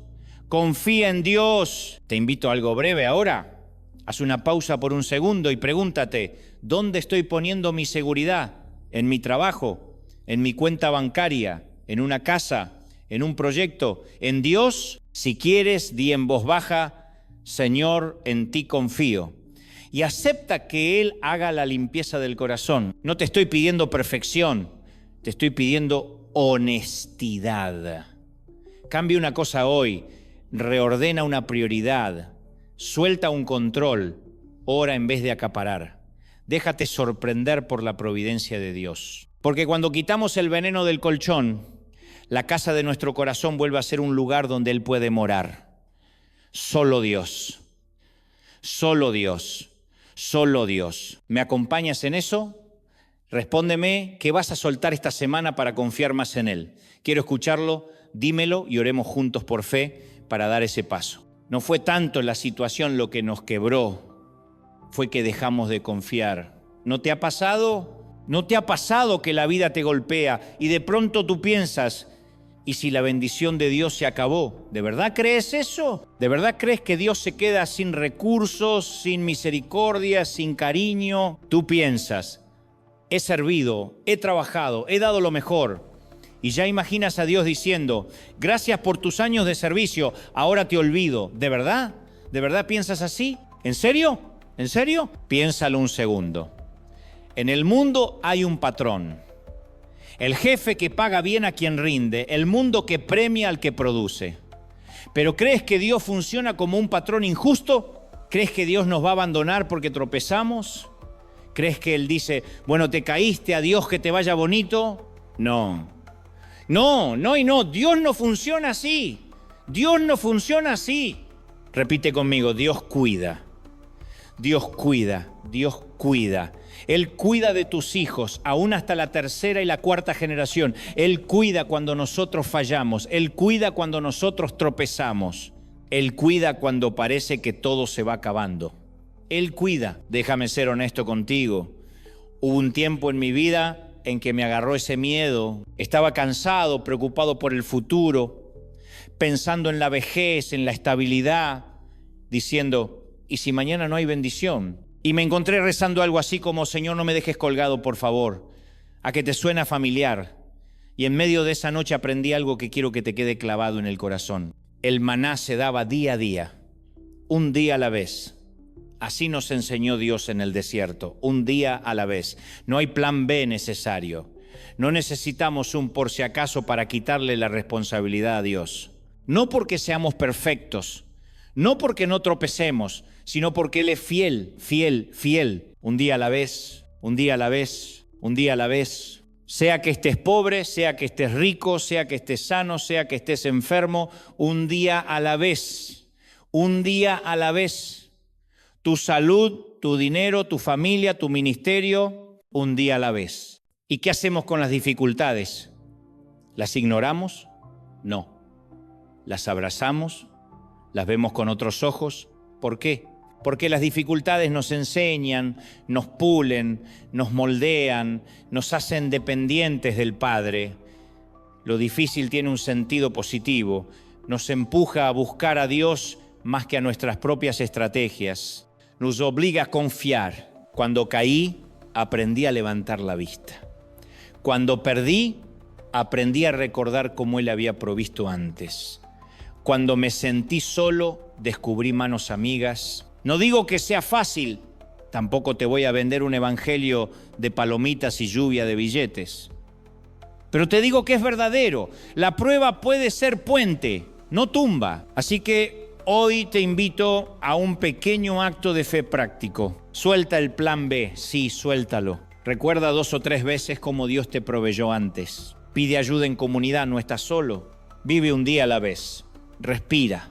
confía en Dios. Te invito a algo breve ahora. Haz una pausa por un segundo y pregúntate, ¿dónde estoy poniendo mi seguridad? ¿En mi trabajo? ¿En mi cuenta bancaria? ¿En una casa? ¿En un proyecto? ¿En Dios? Si quieres, di en voz baja, Señor, en ti confío. Y acepta que Él haga la limpieza del corazón. No te estoy pidiendo perfección, te estoy pidiendo honestidad. Cambia una cosa hoy, reordena una prioridad, suelta un control, ora en vez de acaparar. Déjate sorprender por la providencia de Dios. Porque cuando quitamos el veneno del colchón, la casa de nuestro corazón vuelve a ser un lugar donde Él puede morar. Solo Dios, solo Dios, solo Dios. ¿Me acompañas en eso? Respóndeme, ¿qué vas a soltar esta semana para confiar más en Él? Quiero escucharlo, dímelo y oremos juntos por fe para dar ese paso. No fue tanto la situación lo que nos quebró, fue que dejamos de confiar. ¿No te ha pasado? ¿No te ha pasado que la vida te golpea y de pronto tú piensas, ¿y si la bendición de Dios se acabó? ¿De verdad crees eso? ¿De verdad crees que Dios se queda sin recursos, sin misericordia, sin cariño? Tú piensas, he servido, he trabajado, he dado lo mejor. Y ya imaginas a Dios diciendo, gracias por tus años de servicio, ahora te olvido. ¿De verdad? ¿De verdad piensas así? ¿En serio? ¿En serio? Piénsalo un segundo. En el mundo hay un patrón. El jefe que paga bien a quien rinde, el mundo que premia al que produce. ¿Pero crees que Dios funciona como un patrón injusto? ¿Crees que Dios nos va a abandonar porque tropezamos? ¿Crees que Él dice, bueno, te caíste, adiós, que te vaya bonito? No. No. Dios no funciona así. Dios no funciona así. Repite conmigo, Dios cuida. Dios cuida. Dios cuida. Él cuida de tus hijos, aún hasta la tercera y la cuarta generación. Él cuida cuando nosotros fallamos. Él cuida cuando nosotros tropezamos. Él cuida cuando parece que todo se va acabando. Él cuida. Déjame ser honesto contigo. Hubo un tiempo en mi vida en que me agarró ese miedo. Estaba cansado, preocupado por el futuro, pensando en la vejez, en la estabilidad, diciendo, ¿y si mañana no hay bendición? Y me encontré rezando algo así como, Señor, no me dejes colgado, por favor, a que te suena familiar. Y en medio de esa noche aprendí algo que quiero que te quede clavado en el corazón. El maná se daba día a día, un día a la vez. Así nos enseñó Dios en el desierto, un día a la vez. No hay plan B necesario. No necesitamos un por si acaso para quitarle la responsabilidad a Dios. No porque seamos perfectos, no porque no tropecemos, sino porque Él es fiel, fiel, fiel. Un día a la vez, un día a la vez, un día a la vez. Sea que estés pobre, sea que estés rico, sea que estés sano, sea que estés enfermo, un día a la vez, un día a la vez. Tu salud, tu dinero, tu familia, tu ministerio, un día a la vez. ¿Y qué hacemos con las dificultades? ¿Las ignoramos? No. ¿Las abrazamos? ¿Las vemos con otros ojos? ¿Por qué? Porque las dificultades nos enseñan, nos pulen, nos moldean, nos hacen dependientes del Padre. Lo difícil tiene un sentido positivo, nos empuja a buscar a Dios más que a nuestras propias estrategias. Nos obliga a confiar. Cuando caí, aprendí a levantar la vista. Cuando perdí, aprendí a recordar cómo Él había provisto antes. Cuando me sentí solo, descubrí manos amigas. No digo que sea fácil, tampoco te voy a vender un evangelio de palomitas y lluvia de billetes. Pero te digo que es verdadero. La prueba puede ser puente, no tumba. Así que hoy te invito a un pequeño acto de fe práctico. Suelta el plan B, sí, suéltalo. Recuerda 2 o 3 veces cómo Dios te proveyó antes. Pide ayuda en comunidad, no estás solo. Vive un día a la vez. Respira,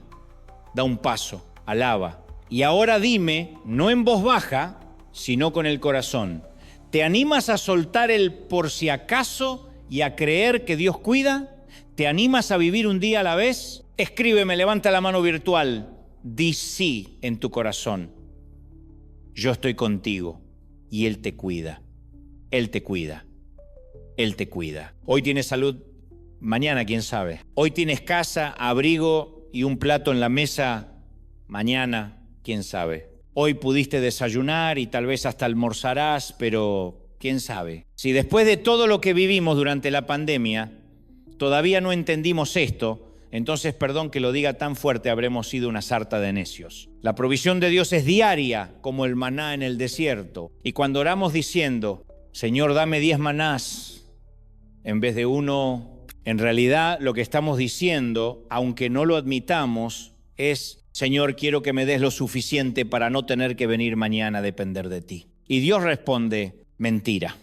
da un paso, alaba. Y ahora dime, no en voz baja, sino con el corazón, ¿te animas a soltar el por si acaso y a creer que Dios cuida? ¿Te animas a vivir un día a la vez? Escríbeme, levanta la mano virtual, di sí en tu corazón. Yo estoy contigo y Él te cuida. Él te cuida. Él te cuida. Hoy tienes salud, mañana quién sabe. Hoy tienes casa, abrigo y un plato en la mesa, mañana quién sabe. Hoy pudiste desayunar y tal vez hasta almorzarás, pero quién sabe. Si después de todo lo que vivimos durante la pandemia todavía no entendimos esto, entonces, perdón que lo diga tan fuerte, habremos sido una sarta de necios. La provisión de Dios es diaria, como el maná en el desierto. Y cuando oramos diciendo, Señor, dame 10 manás en vez de 1, en realidad lo que estamos diciendo, aunque no lo admitamos, es, Señor, quiero que me des lo suficiente para no tener que venir mañana a depender de ti. Y Dios responde, mentira.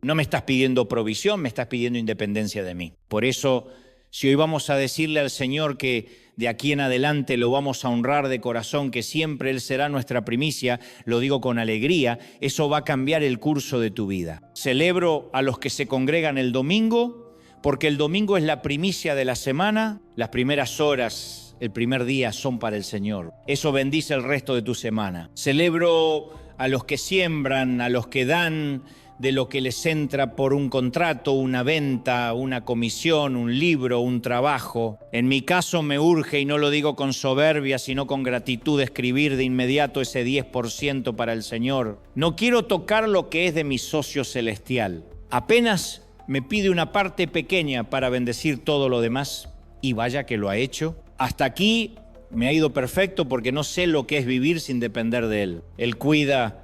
No me estás pidiendo provisión, me estás pidiendo independencia de mí. Por eso, si hoy vamos a decirle al Señor que de aquí en adelante lo vamos a honrar de corazón, que siempre Él será nuestra primicia, lo digo con alegría, eso va a cambiar el curso de tu vida. Celebro a los que se congregan el domingo, porque el domingo es la primicia de la semana, las primeras horas, el primer día son para el Señor. Eso bendice el resto de tu semana. Celebro a los que siembran, a los que dan de lo que les entra por un contrato, una venta, una comisión, un libro, un trabajo. En mi caso me urge, y no lo digo con soberbia, sino con gratitud, escribir de inmediato ese 10% para el Señor. No quiero tocar lo que es de mi socio celestial. Apenas me pide una parte pequeña para bendecir todo lo demás, y vaya que lo ha hecho. Hasta aquí me ha ido perfecto porque no sé lo que es vivir sin depender de Él. Él cuida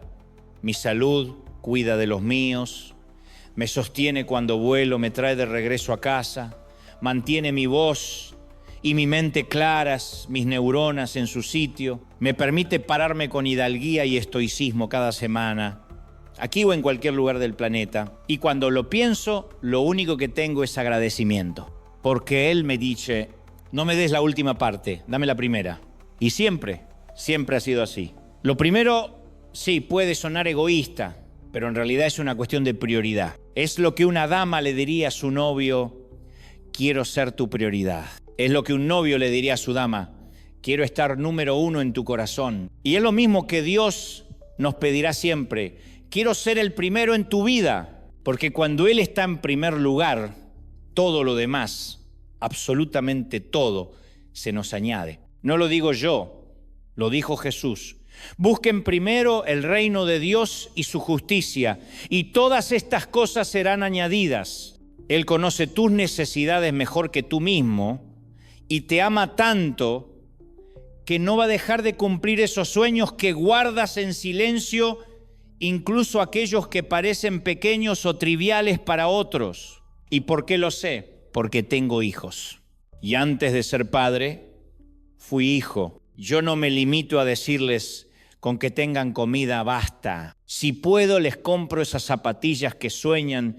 mi salud, cuida de los míos, me sostiene cuando vuelo, me trae de regreso a casa, mantiene mi voz y mi mente claras, mis neuronas en su sitio, me permite pararme con hidalguía y estoicismo cada semana, aquí o en cualquier lugar del planeta. Y cuando lo pienso, lo único que tengo es agradecimiento, porque Él me dice, no me des la última parte, dame la primera. Y siempre ha sido así. Lo primero, sí, puede sonar egoísta, pero en realidad es una cuestión de prioridad. Es lo que una dama le diría a su novio, quiero ser tu prioridad. Es lo que un novio le diría a su dama, quiero estar número 1 en tu corazón. Y es lo mismo que Dios nos pedirá siempre, quiero ser el primero en tu vida, porque cuando Él está en primer lugar, todo lo demás, absolutamente todo, se nos añade. No lo digo yo, lo dijo Jesús. Busquen primero el reino de Dios y su justicia, y todas estas cosas serán añadidas. Él conoce tus necesidades mejor que tú mismo y te ama tanto que no va a dejar de cumplir esos sueños que guardas en silencio, incluso aquellos que parecen pequeños o triviales para otros. ¿Y por qué lo sé? Porque tengo hijos. Y antes de ser padre, fui hijo. Yo no me limito a decirles, con que tengan comida basta. Si puedo, les compro esas zapatillas que sueñan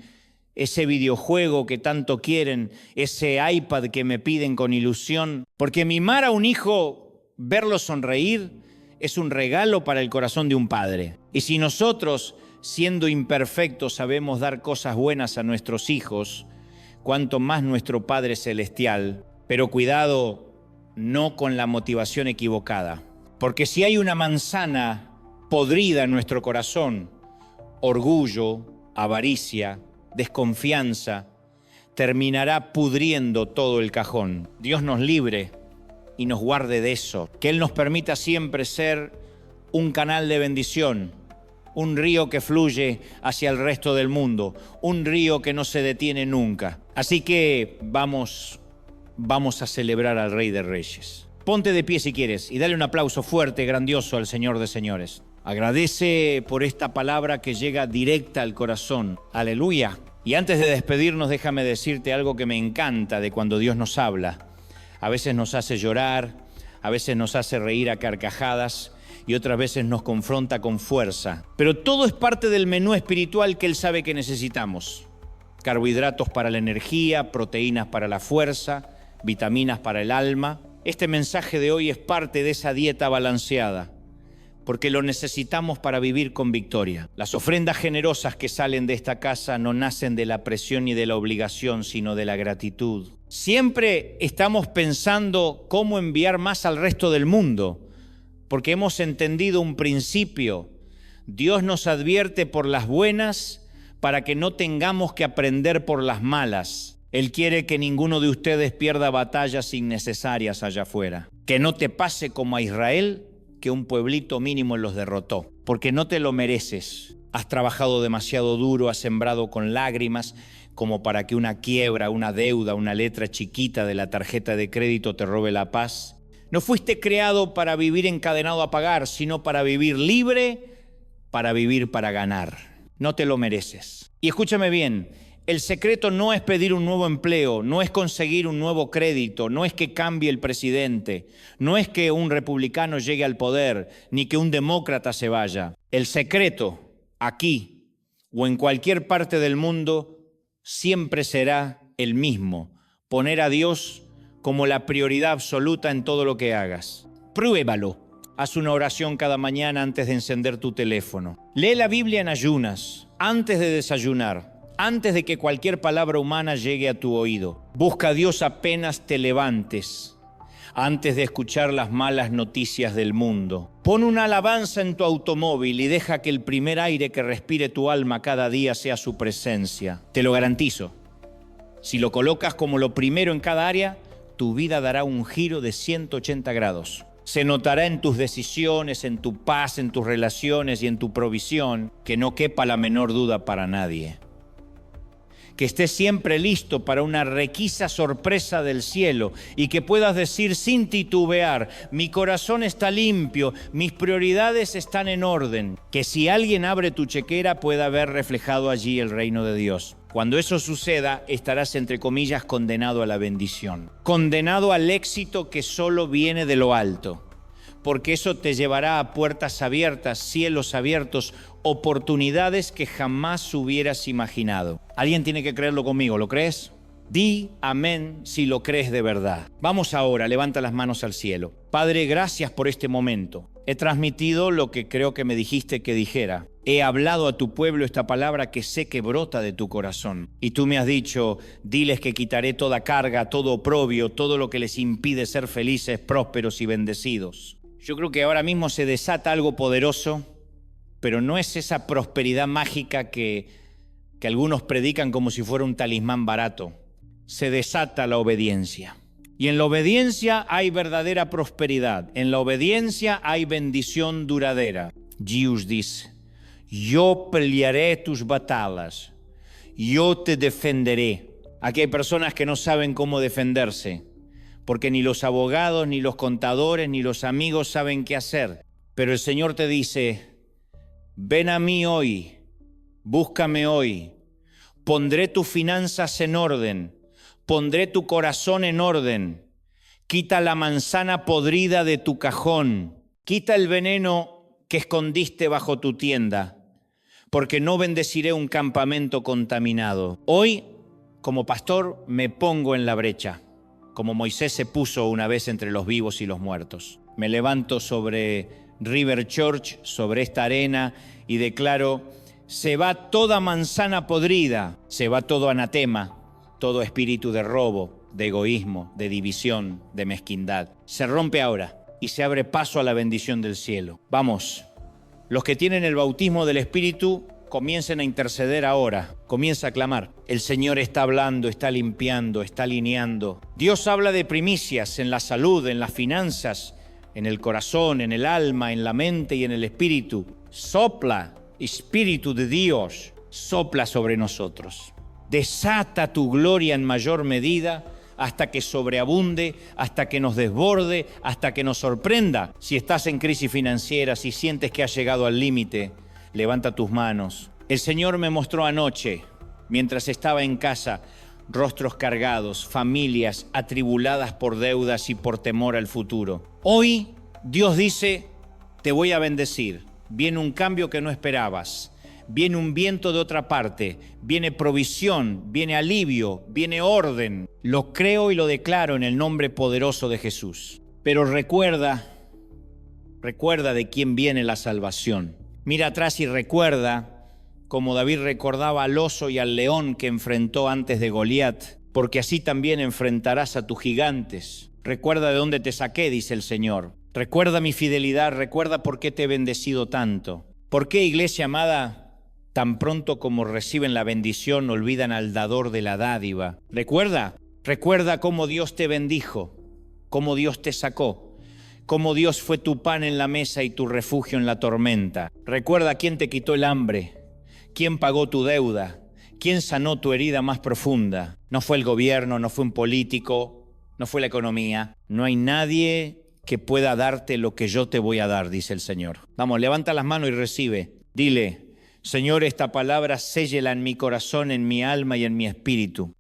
ese videojuego que tanto quieren, ese iPad que me piden con ilusión. Porque mimar a un hijo, verlo sonreír, es un regalo para el corazón de un padre. Y si nosotros, siendo imperfectos, sabemos dar cosas buenas a nuestros hijos, cuanto más nuestro Padre Celestial. Pero cuidado, no con la motivación equivocada. Porque si hay una manzana podrida en nuestro corazón, orgullo, avaricia, desconfianza, terminará pudriendo todo el cajón. Dios nos libre y nos guarde de eso. Que Él nos permita siempre ser un canal de bendición, un río que fluye hacia el resto del mundo, un río que no se detiene nunca. Así que vamos a celebrar al Rey de Reyes. Ponte de pie si quieres y dale un aplauso fuerte, grandioso al Señor de señores. Agradece por esta palabra que llega directa al corazón. Aleluya. Y antes de despedirnos, déjame decirte algo que me encanta de cuando Dios nos habla. A veces nos hace llorar, a veces nos hace reír a carcajadas y otras veces nos confronta con fuerza. Pero todo es parte del menú espiritual que Él sabe que necesitamos. Carbohidratos para la energía, proteínas para la fuerza, vitaminas para el alma. Este mensaje de hoy es parte de esa dieta balanceada, porque lo necesitamos para vivir con victoria. Las ofrendas generosas que salen de esta casa no nacen de la presión ni de la obligación, sino de la gratitud. Siempre estamos pensando cómo enviar más al resto del mundo, porque hemos entendido un principio. Dios nos advierte por las buenas para que no tengamos que aprender por las malas. Él quiere que ninguno de ustedes pierda batallas innecesarias allá afuera. Que no te pase como a Israel, que un pueblito mínimo los derrotó, porque no te lo mereces. Has trabajado demasiado duro, has sembrado con lágrimas, como para que una quiebra, una deuda, una letra chiquita de la tarjeta de crédito te robe la paz. No fuiste creado para vivir encadenado a pagar, sino para vivir libre, para vivir para ganar. No te lo mereces. Y escúchame bien, el secreto no es pedir un nuevo empleo, no es conseguir un nuevo crédito, no es que cambie el presidente, no es que un republicano llegue al poder, ni que un demócrata se vaya. El secreto, aquí o en cualquier parte del mundo, siempre será el mismo: poner a Dios como la prioridad absoluta en todo lo que hagas. Pruébalo. Haz una oración cada mañana antes de encender tu teléfono. Lee la Biblia en ayunas, antes de desayunar, antes de que cualquier palabra humana llegue a tu oído. Busca a Dios apenas te levantes, antes de escuchar las malas noticias del mundo. Pon una alabanza en tu automóvil y deja que el primer aire que respire tu alma cada día sea su presencia. Te lo garantizo. Si lo colocas como lo primero en cada área, tu vida dará un giro de 180 grados. Se notará en tus decisiones, en tu paz, en tus relaciones y en tu provisión, que no quepa la menor duda para nadie. Que estés siempre listo para una requisa sorpresa del cielo y que puedas decir sin titubear: mi corazón está limpio, mis prioridades están en orden. Que si alguien abre tu chequera pueda ver reflejado allí el reino de Dios. Cuando eso suceda, estarás, entre comillas, condenado a la bendición, condenado al éxito que solo viene de lo alto, porque eso te llevará a puertas abiertas, cielos abiertos, oportunidades que jamás hubieras imaginado. Alguien tiene que creerlo conmigo, ¿lo crees? Di amén si lo crees de verdad. Vamos ahora, levanta las manos al cielo. Padre, gracias por este momento. He transmitido lo que creo que me dijiste que dijera. He hablado a tu pueblo esta palabra que sé que brota de tu corazón. Y tú me has dicho: diles que quitaré toda carga, todo oprobio, todo lo que les impide ser felices, prósperos y bendecidos. Yo creo que ahora mismo se desata algo poderoso, pero no es esa prosperidad mágica que algunos predican como si fuera un talismán barato. Se desata la obediencia. Y en la obediencia hay verdadera prosperidad. En la obediencia hay bendición duradera. Dios dice: yo pelearé tus batallas, yo te defenderé. Aquí hay personas que no saben cómo defenderse, porque ni los abogados, ni los contadores, ni los amigos saben qué hacer. Pero el Señor te dice: ven a mí hoy, búscame hoy, pondré tus finanzas en orden, pondré tu corazón en orden, quita la manzana podrida de tu cajón, quita el veneno que escondiste bajo tu tienda, porque no bendeciré un campamento contaminado. Hoy, como pastor, me pongo en la brecha, como Moisés se puso una vez entre los vivos y los muertos. Me levanto sobre River Church, sobre esta arena, y declaro: se va toda manzana podrida, se va todo anatema, todo espíritu de robo, de egoísmo, de división, de mezquindad. Se rompe ahora y se abre paso a la bendición del cielo. Vamos, los que tienen el bautismo del Espíritu, comiencen a interceder ahora, comienza a clamar. El Señor está hablando, está limpiando, está alineando. Dios habla de primicias en la salud, en las finanzas, en el corazón, en el alma, en la mente y en el espíritu. Sopla, Espíritu de Dios, sopla sobre nosotros. Desata tu gloria en mayor medida hasta que sobreabunde, hasta que nos desborde, hasta que nos sorprenda. Si estás en crisis financiera, si sientes que has llegado al límite, levanta tus manos. El Señor me mostró anoche, mientras estaba en casa, rostros cargados, familias atribuladas por deudas y por temor al futuro. Hoy Dios dice: te voy a bendecir. Viene un cambio que no esperabas. Viene un viento de otra parte, viene provisión, viene alivio, viene orden. Lo creo y lo declaro en el nombre poderoso de Jesús. Pero recuerda de quién viene la salvación. Mira atrás y recuerda, como David recordaba al oso y al león que enfrentó antes de Goliat, porque así también enfrentarás a tus gigantes. Recuerda de dónde te saqué, dice el Señor. Recuerda mi fidelidad, recuerda por qué te he bendecido tanto. ¿Por qué, iglesia amada, tan pronto como reciben la bendición, olvidan al dador de la dádiva? Recuerda cómo Dios te bendijo, cómo Dios te sacó, cómo Dios fue tu pan en la mesa y tu refugio en la tormenta. Recuerda quién te quitó el hambre, quién pagó tu deuda, quién sanó tu herida más profunda. No fue el gobierno, no fue un político, no fue la economía. No hay nadie que pueda darte lo que yo te voy a dar, dice el Señor. Vamos, levanta las manos y recibe. Dile: Señor, esta palabra sélla en mi corazón, en mi alma y en mi espíritu.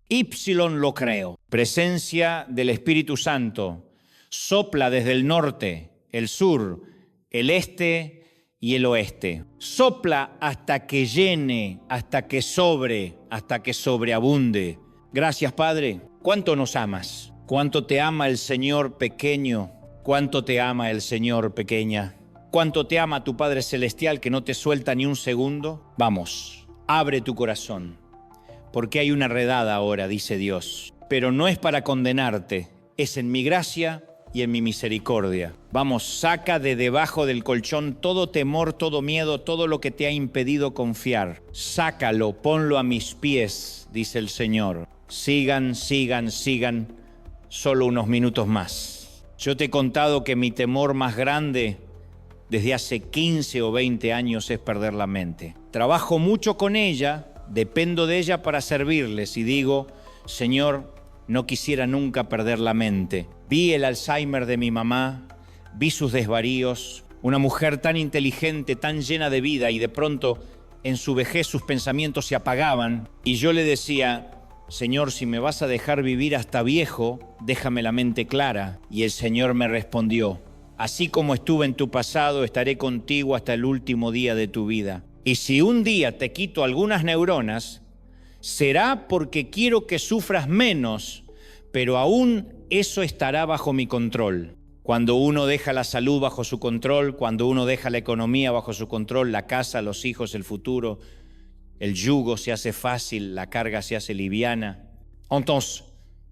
Lo creo. Presencia del Espíritu Santo. Sopla desde el norte, el sur, el este y el oeste. Sopla hasta que llene, hasta que sobre, hasta que sobreabunde. Gracias, Padre. ¿Cuánto nos amas? ¿Cuánto te ama el Señor pequeño? ¿Cuánto te ama el Señor pequeña? ¿Cuánto te ama tu Padre Celestial que no te suelta ni un segundo? Vamos, abre tu corazón, porque hay una redada ahora, dice Dios. Pero no es para condenarte, es en mi gracia y en mi misericordia. Vamos, saca de debajo del colchón todo temor, todo miedo, todo lo que te ha impedido confiar. Sácalo, ponlo a mis pies, dice el Señor. Sigan, solo unos minutos más. Yo te he contado que mi temor más grande desde hace 15 o 20 años es perder la mente. Trabajo mucho con ella, dependo de ella para servirles y digo: Señor, no quisiera nunca perder la mente. Vi el Alzheimer de mi mamá, vi sus desvaríos, una mujer tan inteligente, tan llena de vida, y de pronto en su vejez sus pensamientos se apagaban y yo le decía: Señor, si me vas a dejar vivir hasta viejo, déjame la mente clara. Y el Señor me respondió: así como estuve en tu pasado, estaré contigo hasta el último día de tu vida. Y si un día te quito algunas neuronas, será porque quiero que sufras menos, pero aún eso estará bajo mi control. Cuando uno deja la salud bajo su control, cuando uno deja la economía bajo su control, la casa, los hijos, el futuro, el yugo se hace fácil, la carga se hace liviana. Entonces,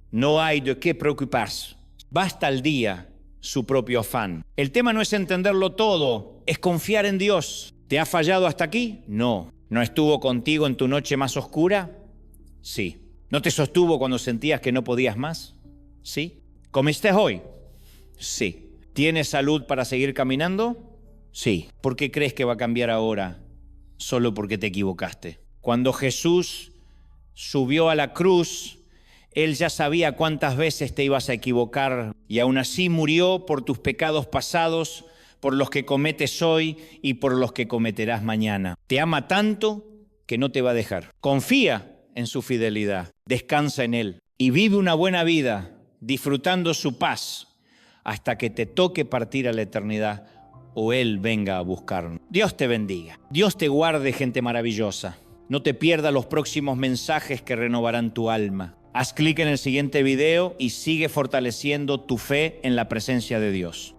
no hay de qué preocuparse. Basta al día su propio afán. El tema no es entenderlo todo, es confiar en Dios. ¿Te ha fallado hasta aquí? No. ¿No estuvo contigo en tu noche más oscura? Sí. ¿No te sostuvo cuando sentías que no podías más? Sí. ¿Comiste hoy? Sí. ¿Tienes salud para seguir caminando? Sí. ¿Por qué crees que va a cambiar ahora? Solo porque te equivocaste. Cuando Jesús subió a la cruz, Él ya sabía cuántas veces te ibas a equivocar y aún así murió por tus pecados pasados, por los que cometes hoy y por los que cometerás mañana. Te ama tanto que no te va a dejar. Confía en su fidelidad, descansa en Él y vive una buena vida disfrutando su paz hasta que te toque partir a la eternidad o Él venga a buscarnos. Dios te bendiga. Dios te guarde, gente maravillosa. No te pierdas los próximos mensajes que renovarán tu alma. Haz clic en el siguiente video y sigue fortaleciendo tu fe en la presencia de Dios.